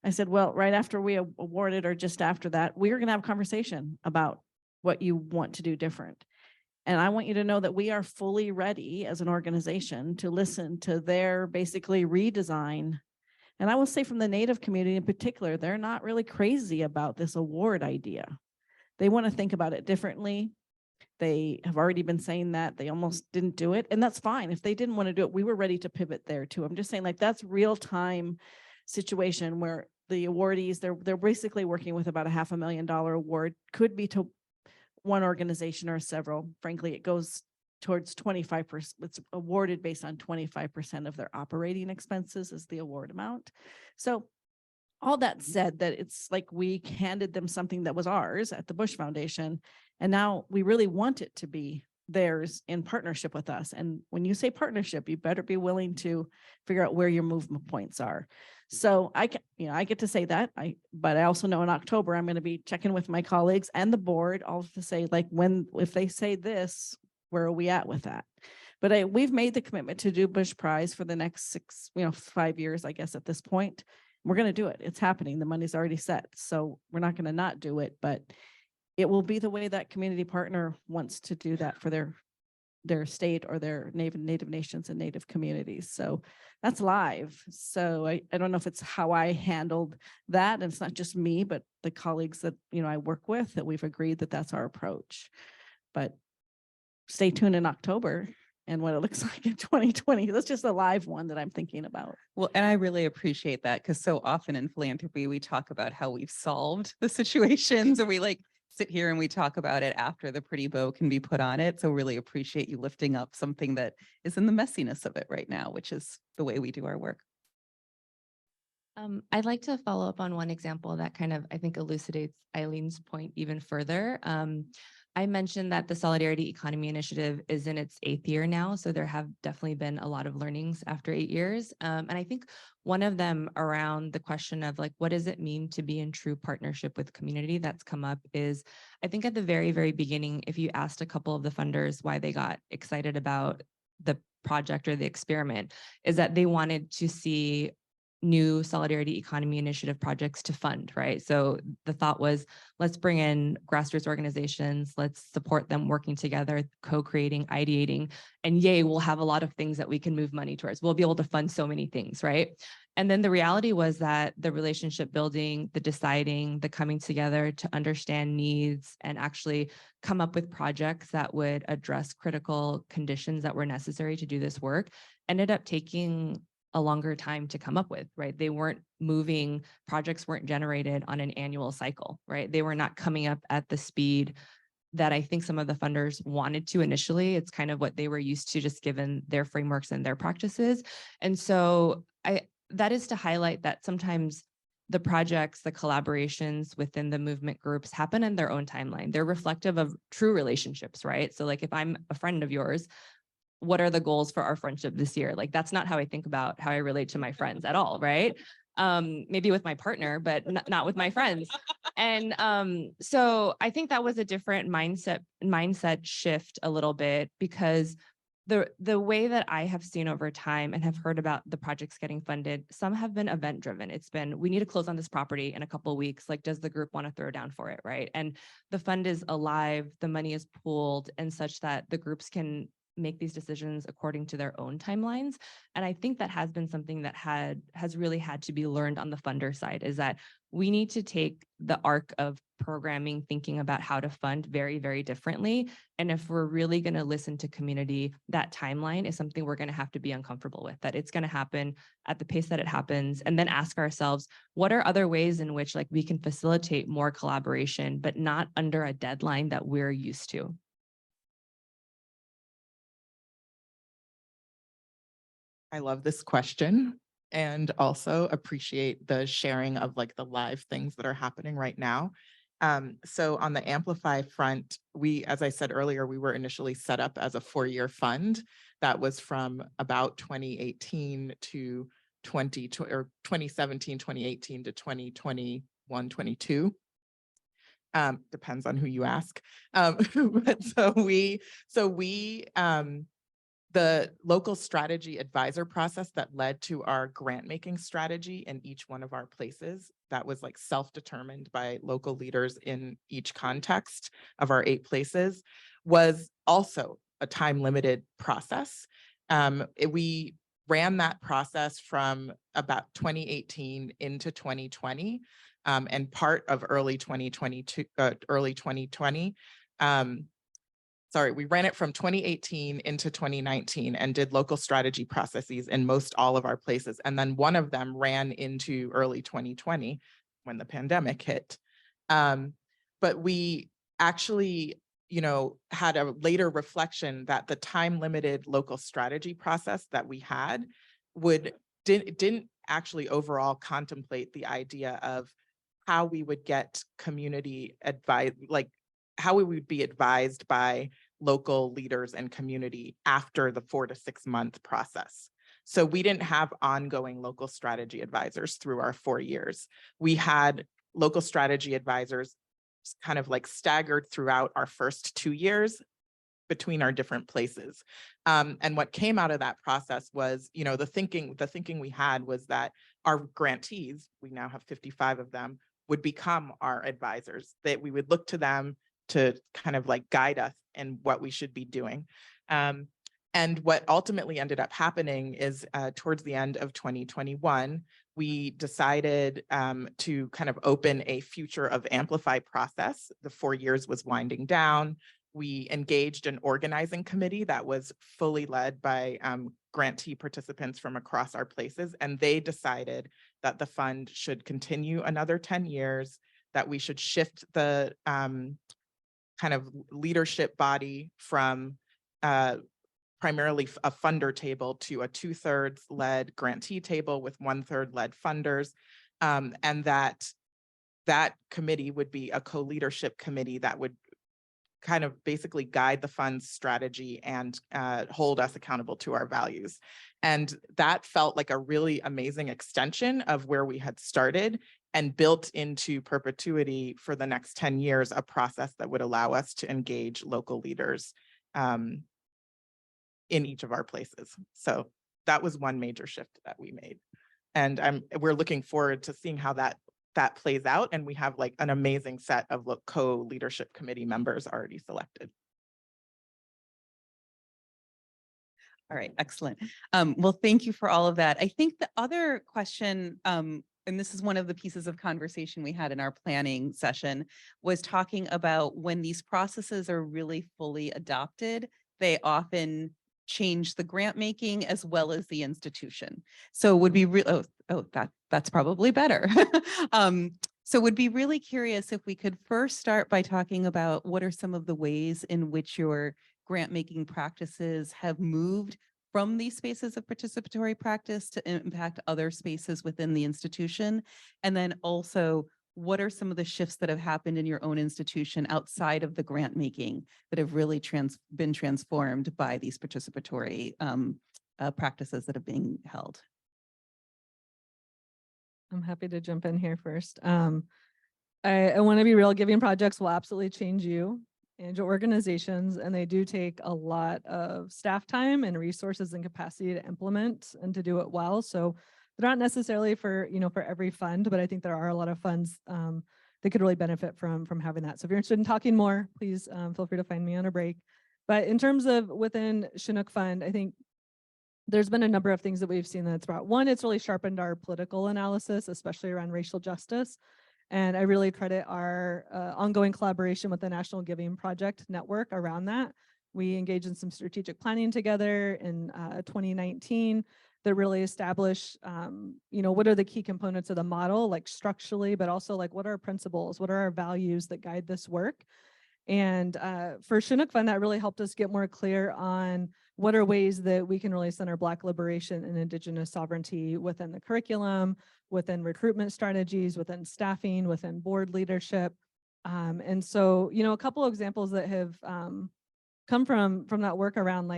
I said, well, right after we award it, or just after that, we're going to have a conversation about what you want to do different. And I want you to know that we are fully ready as an organization to listen to their basically redesign. And I will say, from the Native community in particular, they're not really crazy about this award idea. They want to think about it differently. They have already been saying that they almost didn't do it. And that's fine. If they didn't want to do it, we were ready to pivot there too. I'm just saying, like, that's real time situation where the awardees, they're basically working with about a $500,000 award, could be to one organization or several. Frankly, it goes towards 25%. It's awarded based on 25% of their operating expenses is the award amount. So all that said, that it's like we handed them something that was ours at the Bush Foundation, and now we really want it to be theirs in partnership with us. And when you say partnership, you better be willing to figure out where your movement points are. So I get to say that, but I also know in October, I'm going to be checking with my colleagues and the board all to say, like, if they say this, where are we at with that? But we've made the commitment to do Bush Prize for the next 5 years, I guess, at this point. We're going to do it. It's happening. The money's already set. So we're not going to not do it, but it will be the way that community partner wants to do that for their state or their native nations and native communities. So that's live. So I don't know if it's how I handled that. And it's not just me, but the colleagues that, I work with, that we've agreed that that's our approach. But stay tuned in October and what it looks like in 2020. That's just a live one that I'm thinking about. Well, and I really appreciate that, because so often in philanthropy, we talk about how we've solved the situations, or we like sit here and we talk about it after the pretty bow can be put on it. So really appreciate you lifting up something that is in the messiness of it right now, which is the way we do our work. I'd like to follow up on one example that kind of, I think, elucidates Eileen's point even further. I mentioned that the Solidarity Economy Initiative is in its 8th year now, so there have definitely been a lot of learnings after 8 years. And I think one of them around the question of like, what does it mean to be in true partnership with community that's come up is, I think at the very, very beginning, if you asked a couple of the funders why they got excited about the project or the experiment, is that they wanted to see new Solidarity Economy Initiative projects to fund, right? So the thought was, let's bring in grassroots organizations, let's support them working together, co-creating, ideating, and yay, we'll have a lot of things that we can move money towards. We'll be able to fund so many things, right? And then the reality was that the relationship building, the deciding, the coming together to understand needs and actually come up with projects that would address critical conditions that were necessary to do this work ended up taking a longer time to come up with, right? They weren't moving, projects weren't generated on an annual cycle, right? They were not coming up at the speed that I think some of the funders wanted to initially. It's kind of what they were used to, just given their frameworks and their practices. And so that is to highlight that sometimes the projects, the collaborations within the movement groups happen in their own timeline. They're reflective of true relationships, right? So like if I'm a friend of yours, what are the goals for our friendship this year? Like, that's not how I think about how I relate to my friends at all, right? Maybe with my partner, but not with my friends. And so I think that was a different mindset shift a little bit, because the way that I have seen over time and have heard about the projects getting funded, some have been event driven. It's been, we need to close on this property in a couple of weeks. Like, does the group want to throw down for it, right? And the fund is alive, the money is pooled, and such that the groups can make these decisions according to their own timelines. And I think that has been something that has really had to be learned on the funder side, is that we need to take the arc of programming, thinking about how to fund very, very differently. And if we're really going to listen to community, that timeline is something we're going to have to be uncomfortable with, that it's going to happen at the pace that it happens, and then ask ourselves, what are other ways in which like we can facilitate more collaboration, but not under a deadline that we're used to? I love this question, and also appreciate the sharing of like the live things that are happening right now. So on the Amplify front, as I said earlier, we were initially set up as a 4-year fund that was from about 2018 to 2017, 2018 to 2021, 22. Depends on who you ask. But the local strategy advisor process that led to our grant making strategy in each one of our places, that was like self-determined by local leaders in each context of our 8 places, was also a time-limited process. We ran that process from about 2018 into 2020, and part of early 2020. We ran it from 2018 into 2019 and did local strategy processes in most all of our places. And then one of them ran into early 2020 when the pandemic hit. But we actually, had a later reflection that the time-limited local strategy process that we had didn't actually overall contemplate the idea of how we would get community advice, like how we would be advised by local leaders and community after the 4 to 6 month process. So we didn't have ongoing local strategy advisors through our 4 years. We had local strategy advisors kind of like staggered throughout our first 2 years between our different places. And what came out of that process was, the thinking we had was that our grantees, we now have 55 of them, would become our advisors, that we would look to them to kind of like guide us in what we should be doing. And what ultimately ended up happening is towards the end of 2021, we decided to kind of open a Future of Amplify process. The 4 years was winding down. We engaged an organizing committee that was fully led by grantee participants from across our places, and they decided that the fund should continue another 10 years, that we should shift the kind of leadership body from primarily a funder table to a 2/3 led grantee table with 1/3 led funders, and that committee would be a co-leadership committee that would kind of basically guide the fund's strategy and hold us accountable to our values. And that felt like a really amazing extension of where we had started and built into perpetuity for the next 10 years, a process that would allow us to engage local leaders in each of our places. So that was one major shift that we made. And we're looking forward to seeing how that plays out. And we have like an amazing set of co-leadership committee members already selected. All right, excellent. Well, thank you for all of that. I think the other question, and this is one of the pieces of conversation we had in our planning session, was talking about when these processes are really fully adopted, they often change the grant making as well as the institution. So would be that's probably better. So would be really curious if we could first start by talking about what are some of the ways in which your grant making practices have moved from these spaces of participatory practice to impact other spaces within the institution. And then also, what are some of the shifts that have happened in your own institution outside of the grant making that have really been transformed by these participatory practices that are being held? I'm happy to jump in here first. I want to be real, giving projects will absolutely change you and your organizations, and they do take a lot of staff time and resources and capacity to implement and to do it well. So they're not necessarily for every fund, but I think there are a lot of funds that could really benefit from having that. So if you're interested in talking more, please feel free to find me on a break. But in terms of within Chinook Fund, I think there's been a number of things that we've seen that's brought. One, it's really sharpened our political analysis, especially around racial justice. And I really credit our ongoing collaboration with the National Giving Project Network around that. We engaged in some strategic planning together in 2019 that really establish, what are the key components of the model, like structurally, but also like what are our principles, what are our values that guide this work. And for Chinook Fund, that really helped us get more clear on what are ways that we can really center Black liberation and Indigenous sovereignty within the curriculum, within recruitment strategies, within staffing, within board leadership. And so, a couple of examples that have come from that work around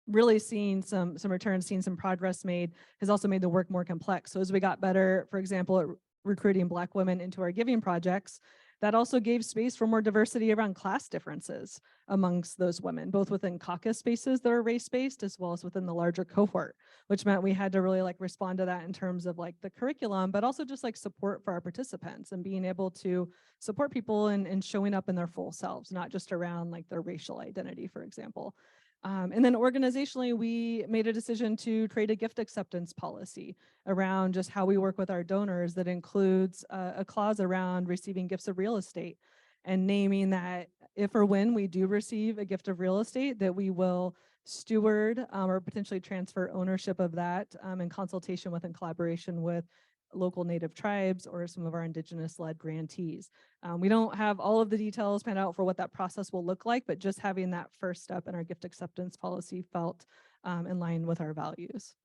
really seeing some returns, seeing some progress made, has also made the work more complex. So as we got better, for example, at recruiting Black women into our giving projects, that also gave space for more diversity around class differences amongst those women, both within caucus spaces that are race-based, as well as within the larger cohort, which meant we had to really respond to that in terms of the curriculum, but also just support for our participants and being able to support people and showing up in their full selves, not just around their racial identity, for example. And then organizationally, we made a decision to create a gift acceptance policy around just how we work with our donors that includes a clause around receiving gifts of real estate and naming that if or when we do receive a gift of real estate, that we will steward or potentially transfer ownership of that in consultation with and collaboration with local Native tribes or some of our Indigenous-led grantees. We don't have all of the details panned out for what that process will look like, but just having that first step in our gift acceptance policy felt in line with our values.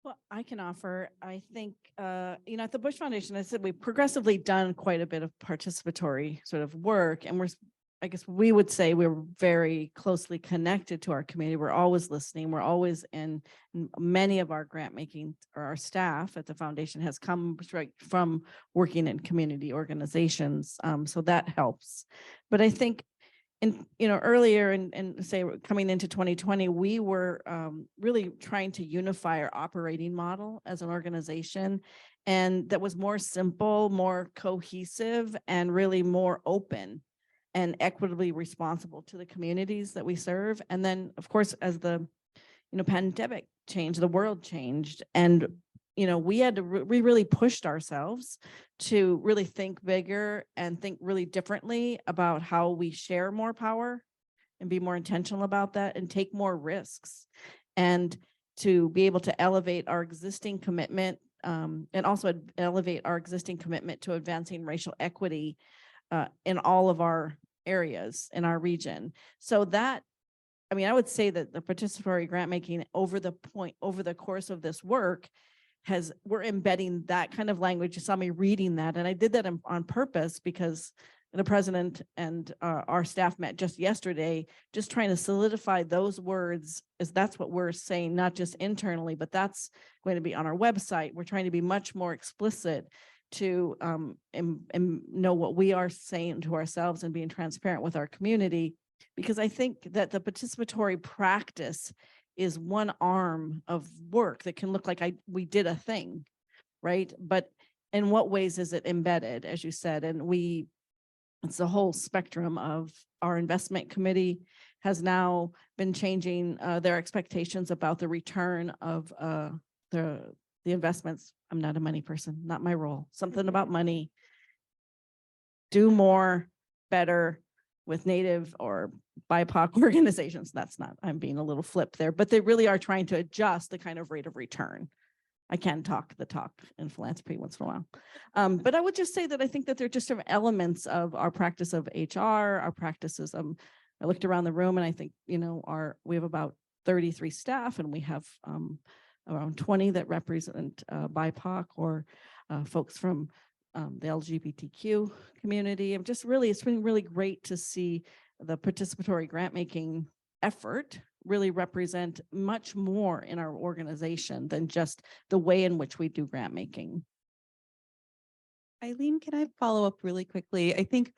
Well, I can offer, I think, at the Bush Foundation, I said we've progressively done quite a bit of participatory sort of work, and I guess we would say we're very closely connected to our community. We're always listening. We're always in many of our grant making, or our staff at the foundation has come right from working in community organizations. So that helps. But I think And, earlier and say coming into 2020, we were really trying to unify our operating model as an organization. And that was more simple, more cohesive, and really more open and equitably responsible to the communities that we serve. And then, of course, as the, pandemic changed, the world changed. And, we had to, we really pushed ourselves to really think bigger and think really differently about how we share more power and be more intentional about that and take more risks, and to be able to elevate our existing commitment and also elevate our existing commitment to advancing racial equity in all of our areas in our region. So that, I would say that the participatory grant making over the course of this work we're embedding that kind of language. You saw me reading that, and I did that on purpose because the president and our staff met just yesterday, just trying to solidify those words, as that's what we're saying, not just internally, but that's going to be on our website. We're trying to be much more explicit to and know what we are saying to ourselves and being transparent with our community, because I think that the participatory practice is one arm of work that can look like we did a thing, right? But in what ways is it embedded, as you said? And it's the whole spectrum of our investment committee has now been changing their expectations about the return of the investments. I'm not a money person, not my role. Something about money. Do more, better with Native or BIPOC organizations. That's not, I'm being a little flip there, but they really are trying to adjust the kind of rate of return. I can talk the talk in philanthropy once in a while. But I would just say that I think that there are just some elements of our practice of HR, our practices. I looked around the room and I think, we have about 33 staff, and we have around 20 that represent BIPOC or folks from the LGBTQ community. It's been really great to see the participatory grant making effort really represent much more in our organization than just the way in which we do grant making. Eileen, can I follow up really quickly? I think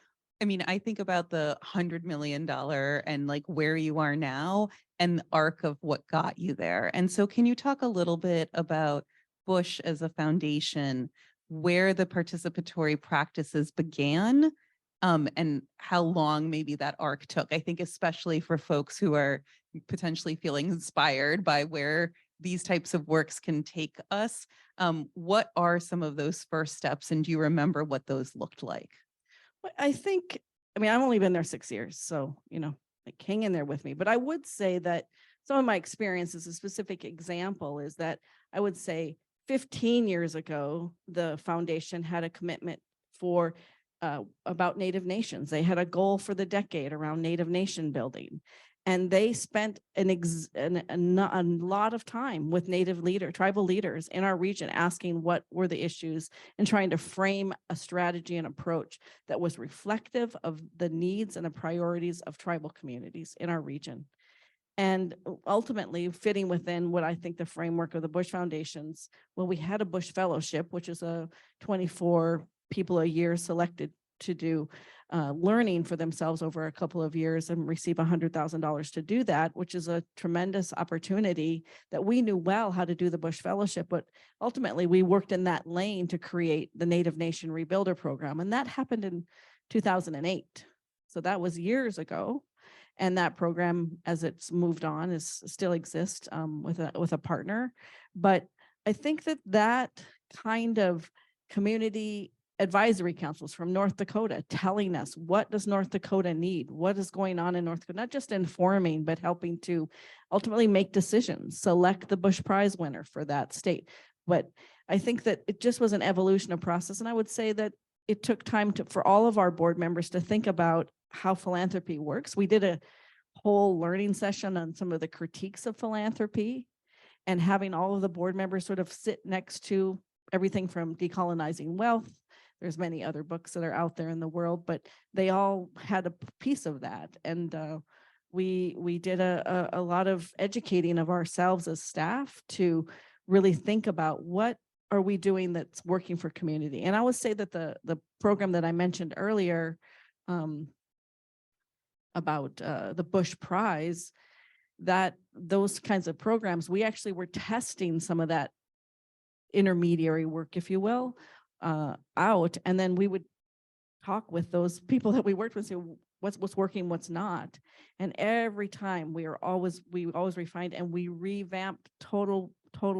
about the $100 million and like where you are now and the arc of what got you there. And so can you talk a little bit about Bush as a foundation, where the participatory practices began, and how long maybe that arc took? I think especially for folks who are potentially feeling inspired by where these types of works can take us. What are some of those first steps, and do you remember what those looked like? I think, I've only been there 6 years, so, like hang in there with me. But I would say that some of my experiences, a specific example is that I would say 15 years ago, the foundation had a commitment for about Native nations. They had a goal for the decade around Native nation building. And they spent a lot of time with tribal leaders in our region, asking what were the issues and trying to frame a strategy and approach that was reflective of the needs and the priorities of tribal communities in our region. And ultimately fitting within what I think the framework of the Bush Foundations, well, we had a Bush Fellowship, which is a 24 people a year selected to do learning for themselves over a couple of years and receive $100,000 to do that, which is a tremendous opportunity that we knew well how to do the Bush Fellowship. But ultimately, we worked in that lane to create the Native Nation Rebuilder Program. And that happened in 2008. So that was years ago. And that program, as it's moved on, still exists with a partner. But I think that kind of community advisory councils from North Dakota telling us what does North Dakota need, what is going on in North Dakota, not just informing, but helping to ultimately make decisions, select the Bush Prize winner for that state. But I think that it just was an evolution of process. And I would say that it took time for all of our board members to think about how philanthropy works. We did a whole learning session on some of the critiques of philanthropy, and having all of the board members sort of sit next to everything from Decolonizing Wealth. There's many other books that are out there in the world, but they all had a piece of that. And we did a lot of educating of ourselves as staff to really think about what are we doing that's working for community. And I would say that the program that I mentioned earlier, about the Bush Prize, that those kinds of programs, we actually were testing some of that intermediary work, if you will, out, and then we would talk with those people that we worked with, say what's working, what's not. And every time we always refined and we revamped total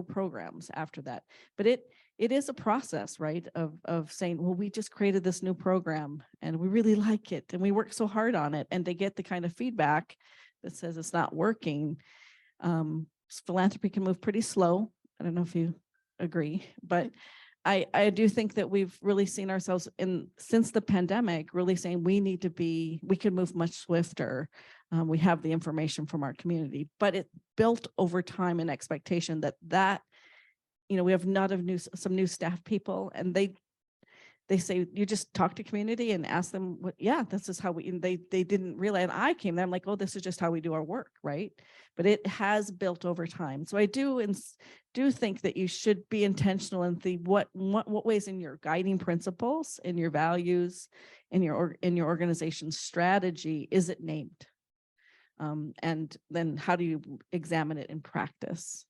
programs after that. But it is a process, right, of saying, well, we just created this new program and we really like it and we worked so hard on it, and to get the kind of feedback that says it's not working. Philanthropy can move pretty slow. I don't know if you agree, but I do think that we've really seen ourselves since the pandemic, really saying we could move much swifter. We have the information from our community, but it built over time an expectation that we have some new staff people, and they say, you just talk to community and ask them this is how they didn't realize. And I came there, I'm like, oh, this is just how we do our work, right? But it has built over time. So I do think that you should be intentional in what ways in your guiding principles, in your values, in your organization's strategy is it named, and then how do you examine it in practice?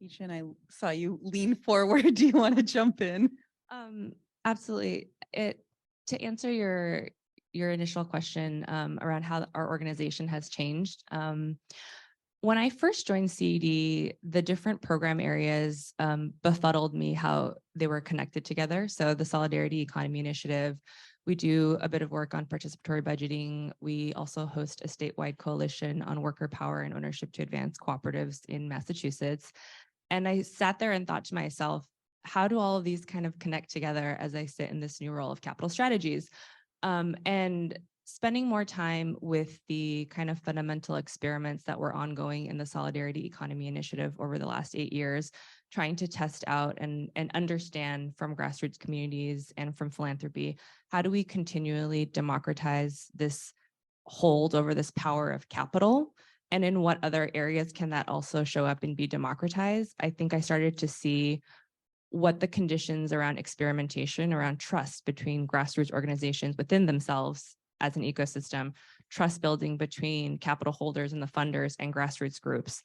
Yichen, I saw you lean forward. Do you want to jump in? Absolutely. To answer your initial question around how our organization has changed. When I first joined CED, the different program areas befuddled me how they were connected together. So the Solidarity Economy Initiative, we do a bit of work on participatory budgeting. We also host a statewide coalition on worker power and ownership to advance cooperatives in Massachusetts. And I sat there and thought to myself, how do all of these kind of connect together as I sit in this new role of capital strategies? And spending more time with the kind of fundamental experiments that were ongoing in the Solidarity Economy Initiative over the last 8 years, trying to test out and understand from grassroots communities and from philanthropy, how do we continually democratize this hold over this power of capital? And in what other areas can that also show up and be democratized? I think I started to see what the conditions around experimentation, around trust between grassroots organizations within themselves as an ecosystem, trust building between capital holders and the funders and grassroots groups,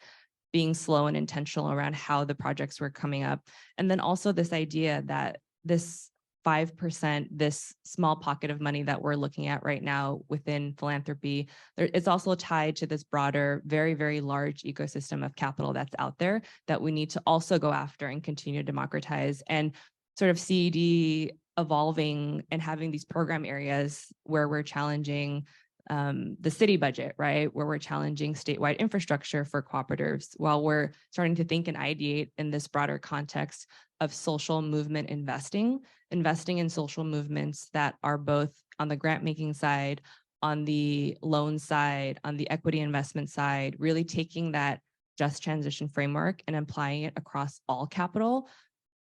being slow and intentional around how the projects were coming up. And then also this idea that this 5%, this small pocket of money that we're looking at right now within philanthropy, it's also tied to this broader, very, very large ecosystem of capital that's out there that we need to also go after and continue to democratize. And sort of CED evolving and having these program areas where we're challenging the city budget, right? Where we're challenging statewide infrastructure for cooperatives, while we're starting to think and ideate in this broader context of social movement investing in social movements that are both on the grant making side, on the loan side, on the equity investment side, really taking that just transition framework and applying it across all capital.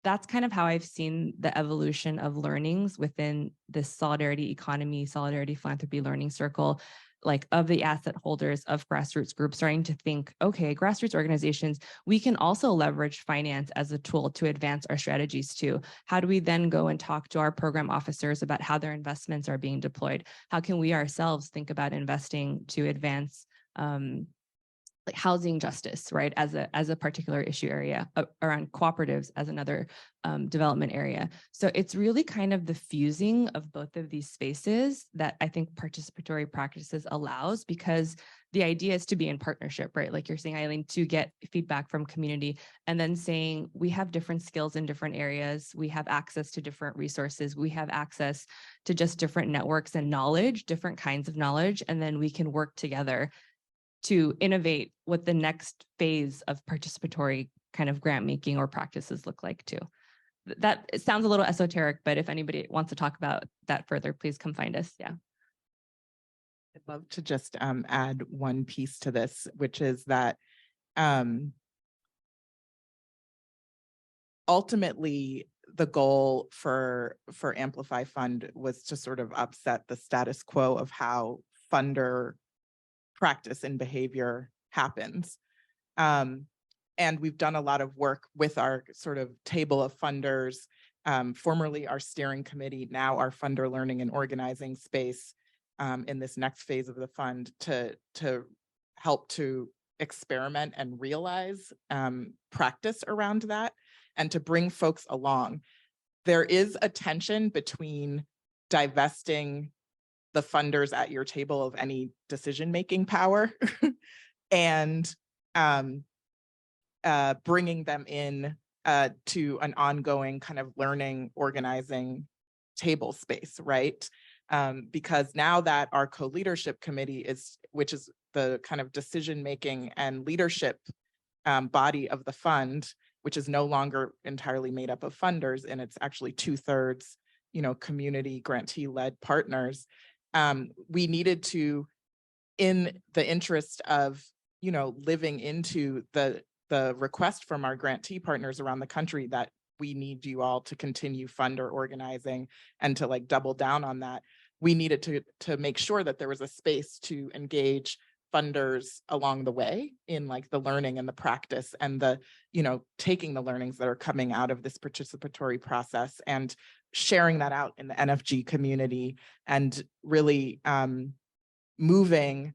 That's kind of how I've seen the evolution of learnings within this solidarity economy, solidarity philanthropy learning circle, like of the asset holders of grassroots groups starting to think, okay, grassroots organizations, we can also leverage finance as a tool to advance our strategies too. How do we then go and talk to our program officers about how their investments are being deployed? How can we ourselves think about investing to advance like housing justice, right, as a particular issue area, around cooperatives as another development area. So it's really kind of the fusing of both of these spaces that I think participatory practices allows, because the idea is to be in partnership, right? Like you're saying, Eileen, to get feedback from community and then saying we have different skills in different areas. We have access to different resources. We have access to just different networks and knowledge, different kinds of knowledge, and then we can work together to innovate what the next phase of participatory kind of grant making or practices look like too. That it sounds a little esoteric, but if anybody wants to talk about that further, please come find us. Yeah. I'd love to just add one piece to this, which is that ultimately the goal for Amplify Fund was to sort of upset the status quo of how funder practice and behavior happens. And we've done a lot of work with our sort of table of funders formerly our steering committee, now our funder learning and organizing space in this next phase of the fund to help to experiment and realize practice around that and to bring folks along. There is a tension between divesting the funders at your table of any decision-making power and bringing them in to an ongoing kind of learning, organizing table space, right? Because now that our co-leadership committee which is the kind of decision-making and leadership body of the fund, which is no longer entirely made up of funders, and it's actually 2/3, community grantee-led partners. We needed to, in the interest of, living into the request from our grantee partners around the country that we need you all to continue funder organizing and to like double down on that, we needed to make sure that there was a space to engage funders along the way in like the learning and the practice and the, taking the learnings that are coming out of this participatory process and sharing that out in the NFG community and really moving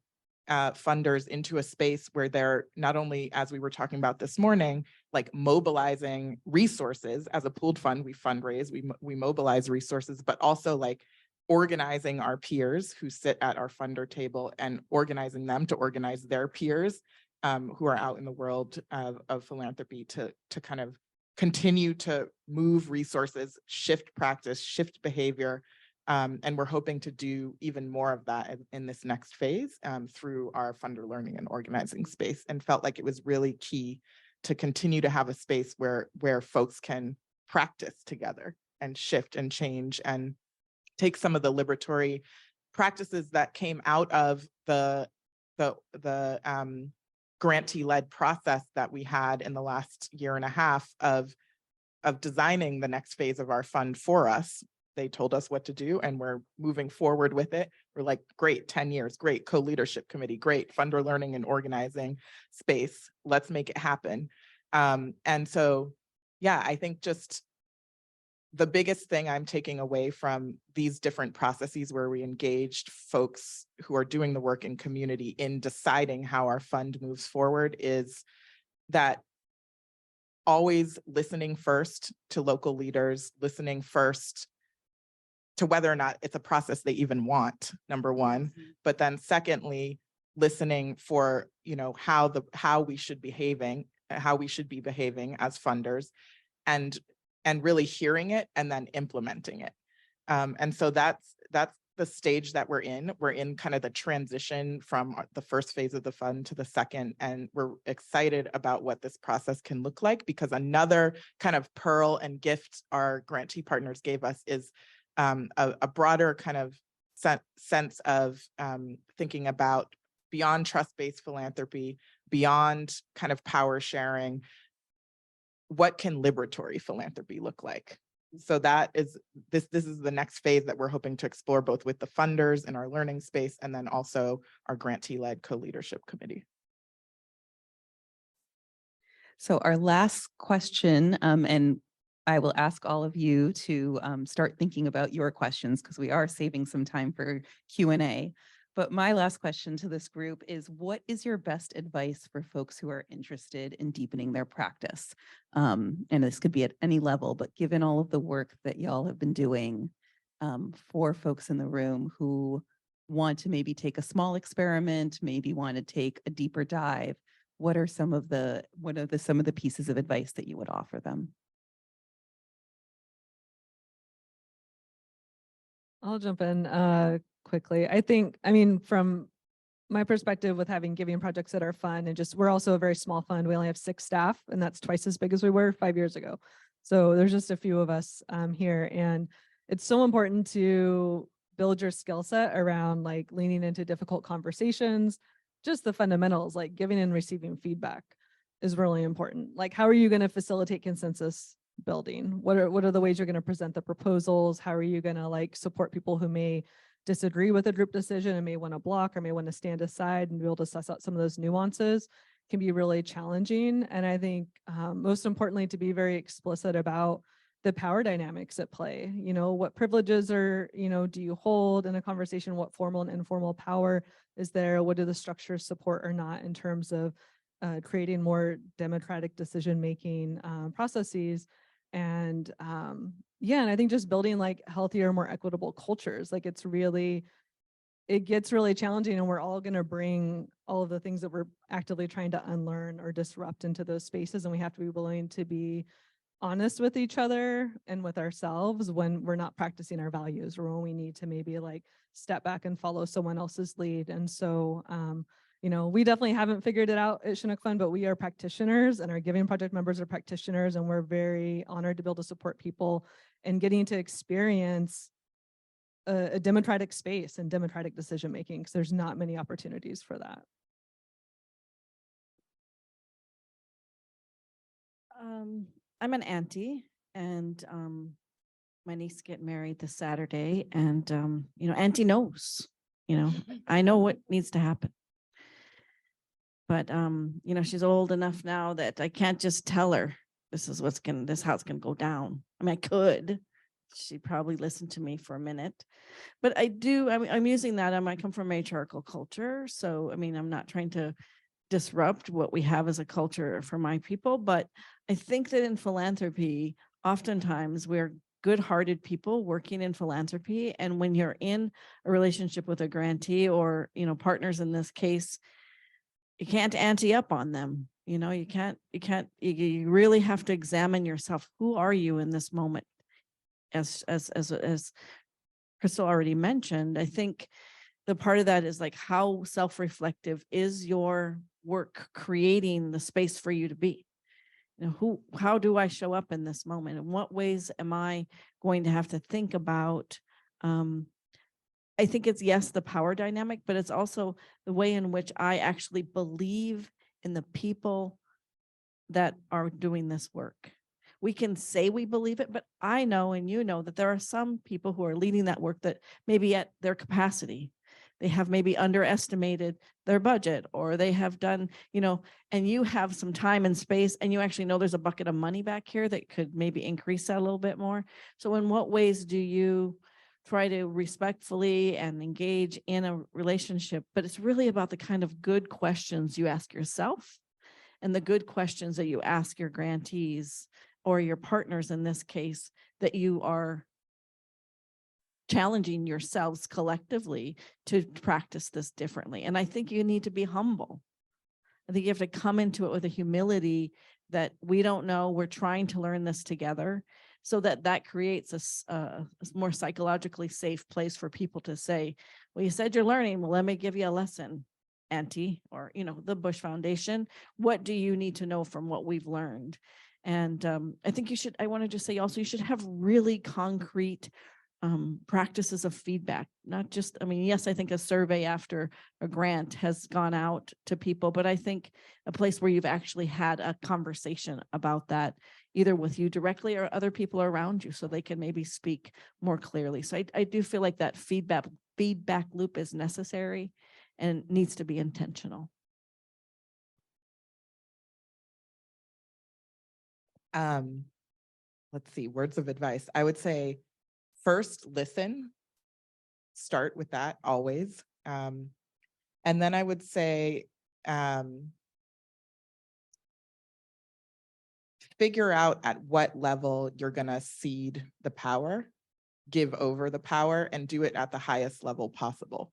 funders into a space where they're not only, as we were talking about this morning, like mobilizing resources. As a pooled fund, we fundraise, we mobilize resources, but also like organizing our peers who sit at our funder table and organizing them to organize their peers who are out in the world of philanthropy to kind of continue to move resources, shift practice, shift behavior. And we're hoping to do even more of that in this next phase through our funder learning and organizing space, and felt like it was really key to continue to have a space where folks can practice together and shift and change and take some of the liberatory practices that came out of the grantee-led process that we had in the last year and a half of designing the next phase of our fund for us. They told us what to do and we're moving forward with it. We're like, great, 10 years, great co-leadership committee, great funder learning and organizing space. Let's make it happen. And so, yeah, I think just the biggest thing I'm taking away from these different processes where we engaged folks who are doing the work in community in deciding how our fund moves forward is that always listening first to local leaders, listening first to whether or not it's a process they even want, number one, but then secondly, listening for, how we should be behaving as funders and really hearing it and then implementing it. And so that's the stage that we're in. We're in kind of the transition from the first phase of the fund to the second, and we're excited about what this process can look like, because another kind of pearl and gift our grantee partners gave us is a broader kind of sense of thinking about beyond trust-based philanthropy, beyond kind of power sharing. What can liberatory philanthropy look like? So that is this is the next phase that we're hoping to explore, both with the funders in our learning space and then also our grantee-led co-leadership committee. So our last question, and I will ask all of you to start thinking about your questions because we are saving some time for Q&A. But my last question to this group is, what is your best advice for folks who are interested in deepening their practice? And this could be at any level, but given all of the work that y'all have been doing for folks in the room who want to maybe take a small experiment, maybe want to take a deeper dive, what are some of the pieces of advice that you would offer them? I'll jump in quickly. From my perspective with having giving projects that are fun and we're also a very small fund. We only have 6 staff, and that's twice as big as we were 5 years ago. So there's just a few of us here, and it's so important to build your skill set around like leaning into difficult conversations. Just the fundamentals, like giving and receiving feedback is really important. Like, how are you going to facilitate consensus building? What are the ways you're going to present the proposals? How are you going to like support people who may disagree with a group decision and may want to block or may want to stand aside, and be able to suss out some of those nuances can be really challenging. And I think most importantly, to be very explicit about the power dynamics at play. What privileges do you hold in a conversation? What formal and informal power is there? What do the structures support or not in terms of creating more democratic decision-making processes? And and I think just building like healthier, more equitable cultures, like it gets really challenging, and we're all going to bring all of the things that we're actively trying to unlearn or disrupt into those spaces. And we have to be willing to be honest with each other and with ourselves when we're not practicing our values, or when we need to maybe like step back and follow someone else's lead. And so, we definitely haven't figured it out at Chinook Fund, but we are practitioners, and our Giving Project members are practitioners, and we're very honored to be able to support people in getting to experience a democratic space and democratic decision making, because there's not many opportunities for that. I'm an auntie, and my niece get married this Saturday, and auntie knows, I know what needs to happen. But she's old enough now that I can't just tell her this is this how it's gonna go down. I mean, I could. She'd probably listen to me for a minute, but I'm using that. I come from a matriarchal culture, so I'm not trying to disrupt what we have as a culture for my people, but I think that in philanthropy, oftentimes we're good-hearted people working in philanthropy, and when you're in a relationship with a grantee or partners in this case, you can't ante up on them. You really have to examine yourself. Who are you in this moment? As Crystal already mentioned, I think the part of that is like, how self-reflective is your work creating the space for you to be? How do I show up in this moment? In what ways am I going to have to think about? I think it's, yes, the power dynamic, but it's also the way in which I actually believe in the people that are doing this work. We can say we believe it, but I know, and that there are some people who are leading that work that maybe at their capacity, they have maybe underestimated their budget, or they have done, and you have some time and space, and you actually know there's a bucket of money back here that could maybe increase that a little bit more. So in what ways do you try to respectfully and engage in a relationship? But it's really about the kind of good questions you ask yourself and the good questions that you ask your grantees or your partners in this case, that you are challenging yourselves collectively to practice this differently. And I think you need to be humble. I think you have to come into it with a humility that we don't know, we're trying to learn this together, so that creates a more psychologically safe place for people to say, well, you said you're learning, well, let me give you a lesson, auntie, or, the Bush Foundation. What do you need to know from what we've learned? And I think I want to just say also, you should have really concrete practices of feedback, not just, yes, I think a survey after a grant has gone out to people, but I think a place where you've actually had a conversation about that, either with you directly or other people around you, so they can maybe speak more clearly. So I do feel like that feedback loop is necessary and needs to be intentional. Let's see, words of advice. I would say, first, listen. Start with that always. And then I would say, figure out at what level you're going to cede the power, give over the power, and do it at the highest level possible.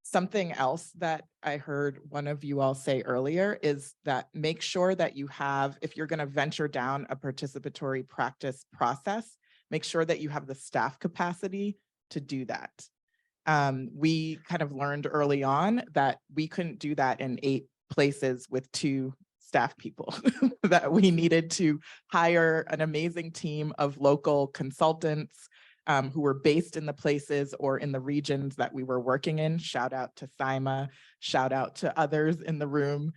Something else that I heard one of you all say earlier is that make sure that you have, if you're going to venture down a participatory practice process, make sure that you have the staff capacity to do that. We kind of learned early on that we couldn't do that in 8 places with 2 staff people, that we needed to hire an amazing team of local consultants who were based in the places or in the regions that we were working in. Shout out to Sima, shout out to others in the room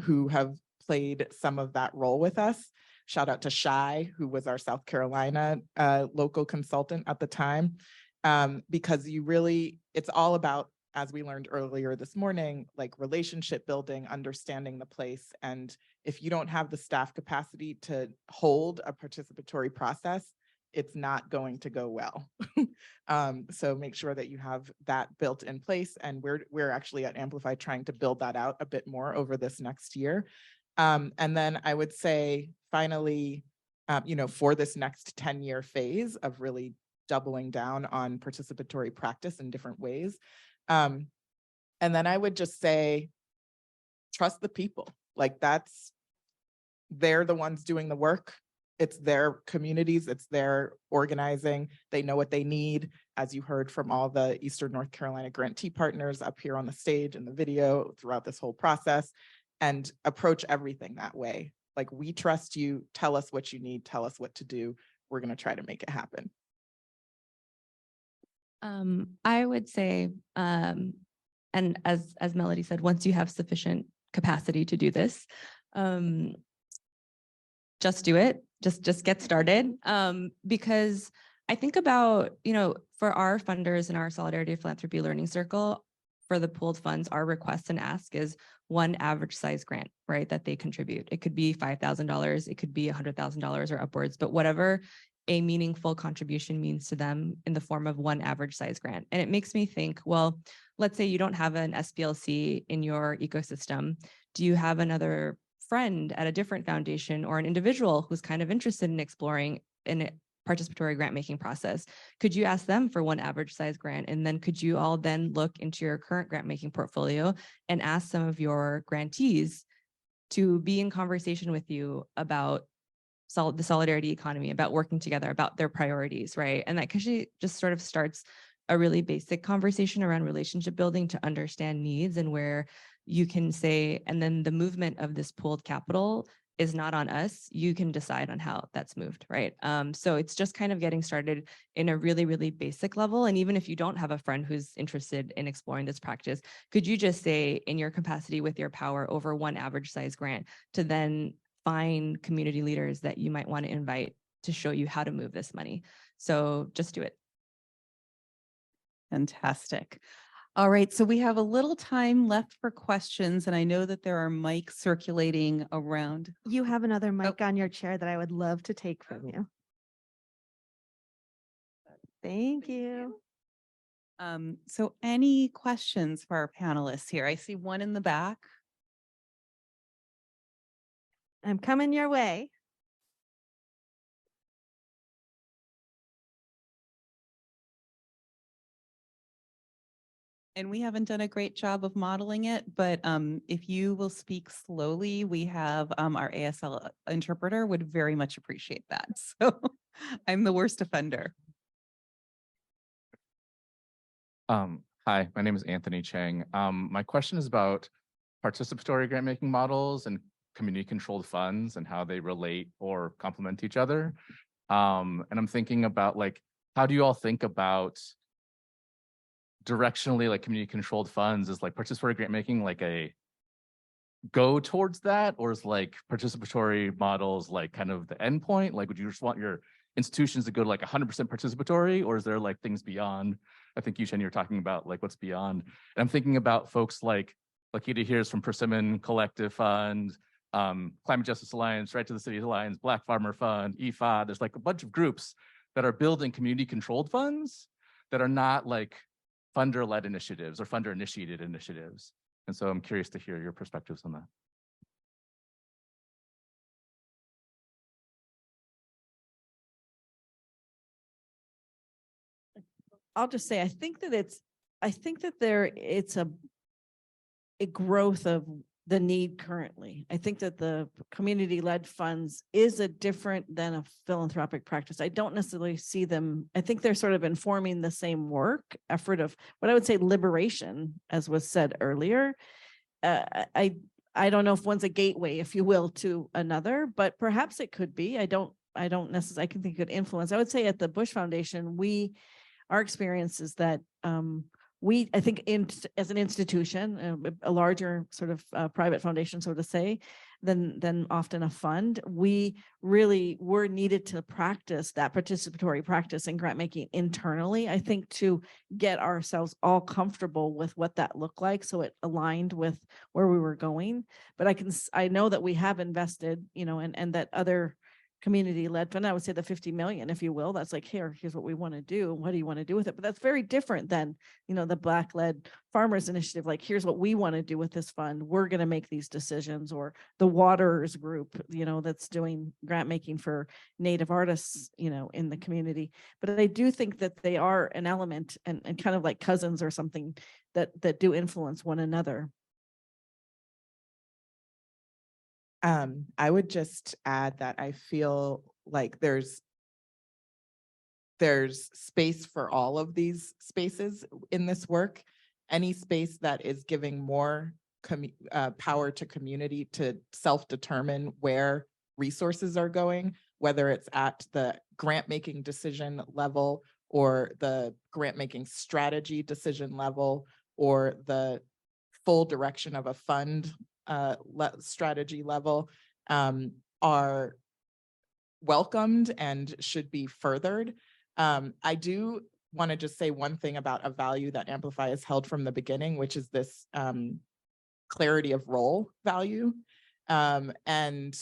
who have played some of that role with us. Shout out to Shai, who was our South Carolina local consultant at the time, because it's all about as we learned earlier this morning, like relationship building, understanding the place. And if you don't have the staff capacity to hold a participatory process, it's not going to go well. So make sure that you have that built in place. And we're actually at Amplify trying to build that out a bit more over this next year. And then I would say, finally, for this next 10-year phase of really doubling down on participatory practice in different ways. And then I would just say, trust the people. Like they're the ones doing the work. It's their communities, it's their organizing. They know what they need, as you heard from all the Eastern North Carolina grantee partners up here on the stage in the video throughout this whole process, and approach everything that way. Like, we trust you, tell us what you need, tell us what to do. We're gonna try to make it happen. I would say, and as Melody said, once you have sufficient capacity to do this, just do it. Just get started. Because I think about, for our funders in our Solidarity Philanthropy Learning Circle, for the pooled funds, our request and ask is one average size grant, right, that they contribute. It could be $5,000, it could be $100,000 or upwards, but whatever a meaningful contribution means to them in the form of one average size grant. And it makes me think, well, let's say you don't have an SPLC in your ecosystem. Do you have another friend at a different foundation or an individual who's kind of interested in exploring a participatory grant making process? Could you ask them for one average size grant? And then could you all then look into your current grant making portfolio and ask some of your grantees to be in conversation with you about the solidarity economy, about working together, about their priorities, right? And that actually just sort of starts a really basic conversation around relationship building to understand needs, and where you can say, and then the movement of this pooled capital is not on us. You can decide on how that's moved, right? So it's just kind of getting started in a really, really basic level. And even if you don't have a friend who's interested in exploring this practice, could you just say, in your capacity with your power over one average size grant, to then find community leaders that you might want to invite to show you how to move this money? So just do it. Fantastic. All right, so we have a little time left for questions, and I know that there are mics circulating around. You have another mic on your chair that I would love to take from you. Thank you. So any questions for our panelists here? I see one in the back. I'm coming your way. And we haven't done a great job of modeling it, but if you will speak slowly, we have our ASL interpreter would very much appreciate that. So I'm the worst offender. Hi, my name is Anthony Chang. My question is about participatory grant making models and community controlled funds and how they relate or complement each other. And I'm thinking about, like, how do you all think about directionally, like, community controlled funds? Is like participatory grant making like a go towards that, or is like participatory models like kind of the end point? Like, would you just want your institutions to go to like 100% participatory, or is there like things beyond? I think Yichen, you're talking about like what's beyond. And I'm thinking about folks like Lakita here's from Persimmon Collective Fund, Climate Justice Alliance, Right to the City Alliance, Black Farmer Fund, EFA. There's like a bunch of groups that are building community controlled funds that are not like funder-led initiatives or funder-initiated initiatives. And so I'm curious to hear your perspectives on that. I'll just say, I think that it's a growth of the need currently. I think that the community-led funds is a different than a philanthropic practice. I don't necessarily see them. I think they're sort of informing the same effort of what I would say liberation, as was said earlier. I don't know if one's a gateway, if you will, to another, but perhaps it could be. I don't necessarily, I can think it could influence. I would say at the Bush Foundation, our experience is that I think as an institution, a larger sort of private foundation, so to say, than often a fund, we really were needed to practice that participatory practice in grant making internally, I think, to get ourselves all comfortable with what that looked like, so it aligned with where we were going. But I know that we have invested, and that other community-led fund, I would say the 50 million, if you will, that's like, here's what we want to do. What do you want to do with it? But that's very different than, the Black-led farmers initiative. Like, here's what we want to do with this fund. We're going to make these decisions. Or the Waters group, that's doing grant making for Native artists, in the community. But I do think that they are an element and kind of like cousins or something that do influence one another. I would just add that I feel like there's space for all of these spaces in this work. Any space that is giving more power to community to self-determine where resources are going, whether it's at the grant-making decision level or the grant-making strategy decision level or the full direction of a fund strategy level, are welcomed and should be furthered. I do want to just say one thing about a value that Amplify has held from the beginning, which is this clarity of role value. And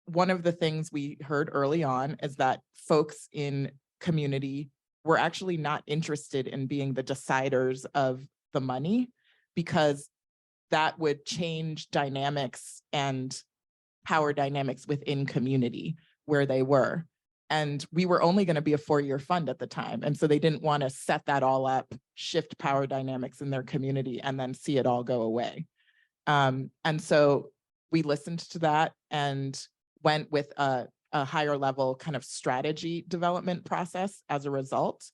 one of the things we heard early on is that folks in community were actually not interested in being the deciders of the money, because that would change dynamics and power dynamics within community where they were. And we were only going to be a 4-year fund at the time. And so they didn't want to set that all up, shift power dynamics in their community, and then see it all go away. And so we listened to that and went with a higher level kind of strategy development process as a result.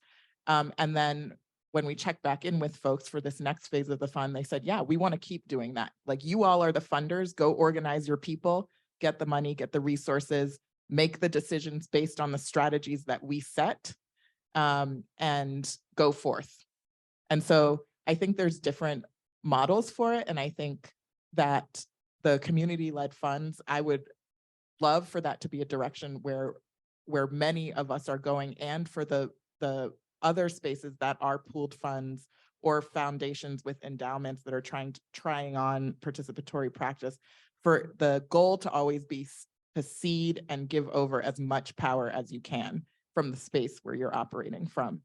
And then when we checked back in with folks for this next phase of the fund, they said, yeah, we want to keep doing that. Like, you all are the funders, go organize your people, get the money, get the resources, make the decisions based on the strategies that we set, and go forth. And so I think there's different models for it. And I think that the community-led funds, I would love for that to be a direction where many of us are going, and for the other spaces that are pooled funds or foundations with endowments that are trying on participatory practice, for the goal to always be to cede and give over as much power as you can from the space where you're operating from.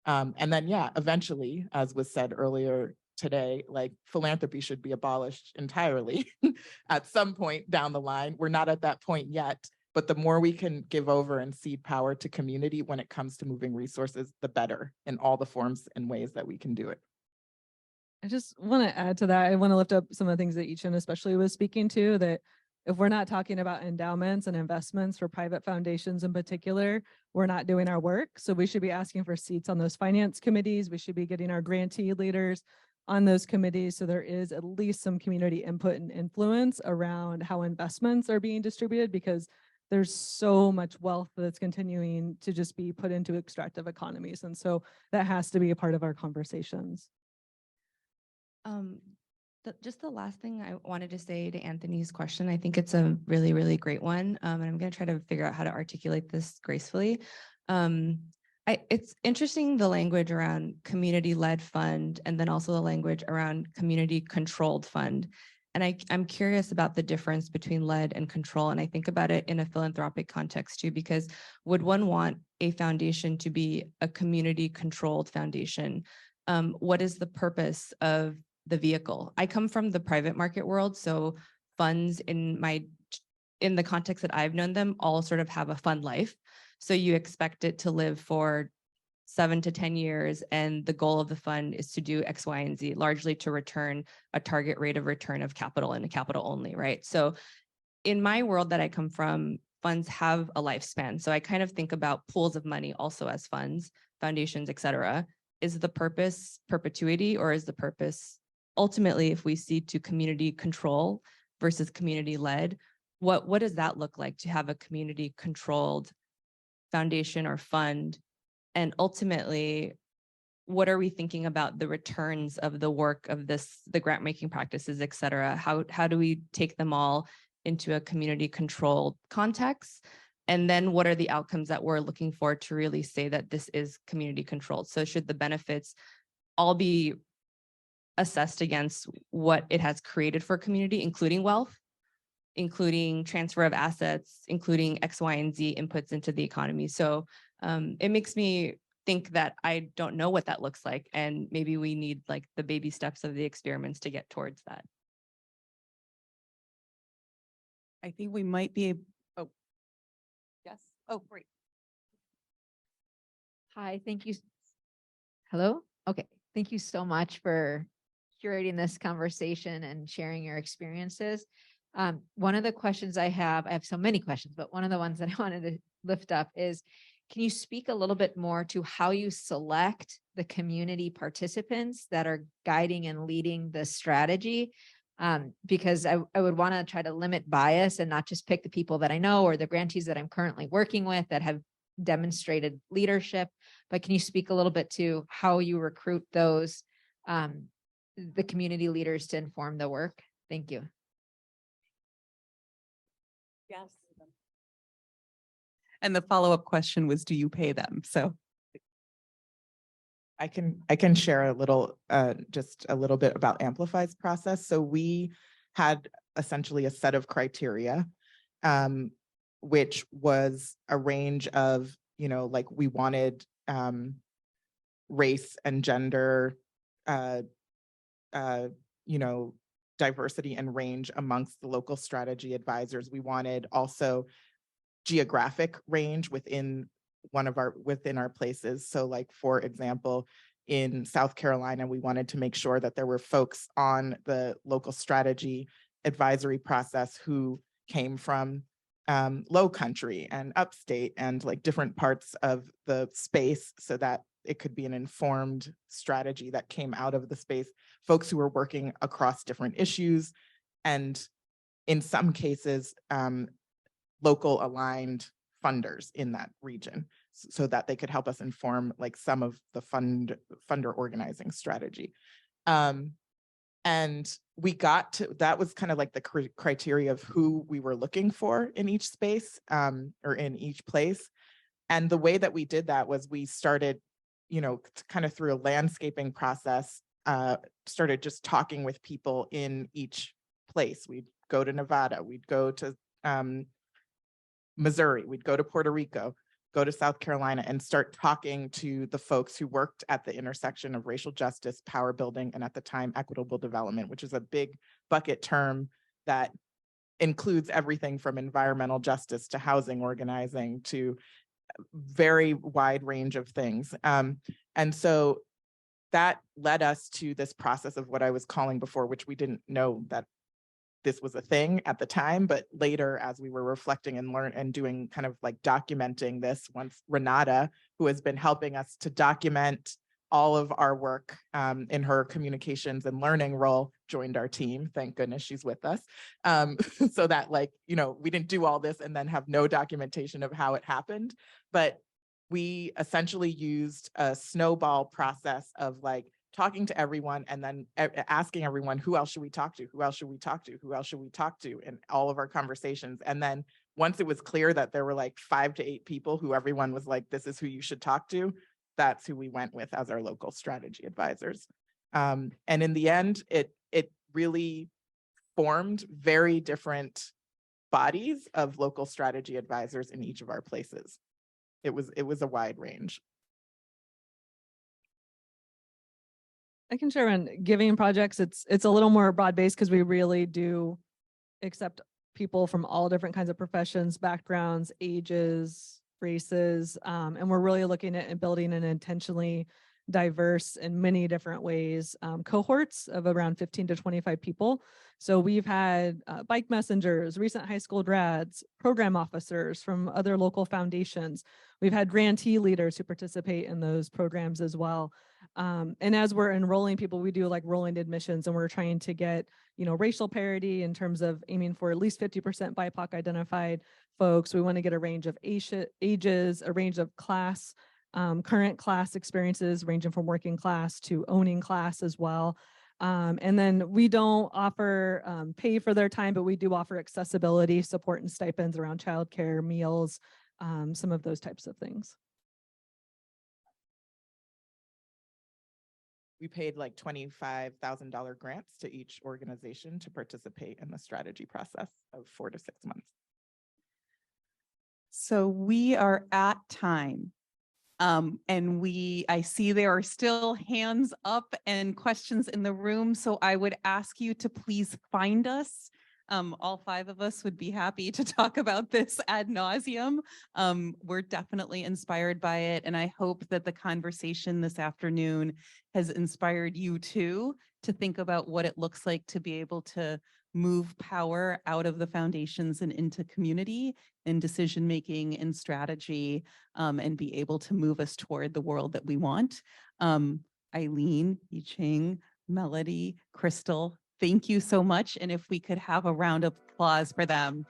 And then, yeah, eventually, as was said earlier today, like, philanthropy should be abolished entirely at some point down the line. We're not at that point yet, but the more we can give over and cede power to community when it comes to moving resources, the better, in all the forms and ways that we can do it. I just want to add to that. I want to lift up some of the things that Yichen especially was speaking to, that if we're not talking about endowments and investments for private foundations in particular, we're not doing our work. So we should be asking for seats on those finance committees. We should be getting our grantee leaders on those committees, so there is at least some community input and influence around how investments are being distributed, because there's so much wealth that's continuing to just be put into extractive economies. And so that has to be a part of our conversations. Just the last thing I wanted to say to Anthony's question, I think it's a really, really great one. And I'm going to try to figure out how to articulate this gracefully. It's interesting, the language around community-led fund, and then also the language around community-controlled fund. And I'm curious about the difference between led and control. And I think about it in a philanthropic context too, because would one want a foundation to be a community-controlled foundation? What is the purpose of the vehicle? I come from the private market world, so funds in the context that I've known them all sort of have a fund life. So you expect it to live for 7 to 10 years, and the goal of the fund is to do X, Y, and Z, largely to return a target rate of return of capital and capital only, right? So in my world that I come from, funds have a lifespan. So I kind of think about pools of money also as funds, foundations, et cetera. Is the purpose perpetuity, or is the purpose ultimately, if we see to community control versus community led, what does that look like to have a community controlled foundation or fund? And ultimately, what are we thinking about the returns of the work of this, the grant making practices, et cetera? How do we take them all into a community controlled context? And then what are the outcomes that we're looking for to really say that this is community controlled? So should the benefits all be assessed against what it has created for community, including wealth, including transfer of assets, including X, Y, and Z inputs into the economy? So it makes me think that I don't know what that looks like. And maybe we need like the baby steps of the experiments to get towards that. I think we might be, oh, yes. Oh, great. Hi, thank you. Hello? Okay, thank you so much for curating this conversation and sharing your experiences. One of the questions I have so many questions, but one of the ones that I wanted to lift up is, can you speak a little bit more to how you select the community participants that are guiding and leading the strategy? Because I would want to try to limit bias and not just pick the people that I know or the grantees that I'm currently working with that have demonstrated leadership, but can you speak a little bit to how you recruit those, the community leaders to inform the work? Thank you. Yes. And the follow-up question was, do you pay them? So I can share a little, just a little bit about Amplify's process. So we had essentially a set of criteria, which was a range of, like we wanted race and gender, diversity and range amongst the local strategy advisors. We wanted also geographic range within our places. So like, for example, in South Carolina, we wanted to make sure that there were folks on the local strategy advisory process who came from low country and upstate and like different parts of the space, so that it could be an informed strategy that came out of the space, folks who were working across different issues, and in some cases, local aligned funders in that region, so that they could help us inform like some of the funder organizing strategy. And we got to, that was kind of like the criteria of who we were looking for in each space, or in each place. And the way that we did that was we started, kind of through a landscaping process, started just talking with people in each place. We'd go to Nevada, we'd go to Missouri, we'd go to Puerto Rico, go to South Carolina, and start talking to the folks who worked at the intersection of racial justice, power building, and at the time, equitable development, which is a big bucket term that includes everything from environmental justice to housing organizing to very wide range of things. And so that led us to this process of what I was calling before, which we didn't know that this was a thing at the time, but later as we were reflecting and doing kind of like documenting this, once Renata, who has been helping us to document all of our work in her communications and learning role, joined our team. Thank goodness she's with us. So that we didn't do all this and then have no documentation of how it happened, but we essentially used a snowball process of like talking to everyone and then asking everyone, who else should we talk to? Who else should we talk to? Who else should we talk to in all of our conversations? And then once it was clear that there were like 5 to 8 people who everyone was like, this is who you should talk to, that's who we went with as our local strategy advisors. And in the end, it really formed very different bodies of local strategy advisors in each of our places. It was a wide range. I can share on giving projects. It's a little more broad-based because we really do accept people from all different kinds of professions, backgrounds, ages, races, and we're really looking at building an intentionally diverse in many different ways, cohorts of around 15 to 25 people. So we've had bike messengers, recent high school grads, program officers from other local foundations. We've had grantee leaders who participate in those programs as well. And as we're enrolling people, we do like rolling admissions, and we're trying to get, racial parity in terms of aiming for at least 50% BIPOC identified folks. We want to get a range of ages, a range of class current class experiences ranging from working class to owning class as well. And then we don't offer pay for their time, but we do offer accessibility, support and stipends around childcare, meals, some of those types of things. We paid like $25,000 grants to each organization to participate in the strategy process of 4 to 6 months. So we are at time. And I see there are still hands up and questions in the room. So I would ask you to please find us. All 5 of us would be happy to talk about this ad nauseum. We're definitely inspired by it. And I hope that the conversation this afternoon has inspired you too, to think about what it looks like to be able to move power out of the foundations and into community and decision-making and strategy, and be able to move us toward the world that we want. Eileen, Yichen, Melody, Crystal, thank you so much. And if we could have a round of applause for them.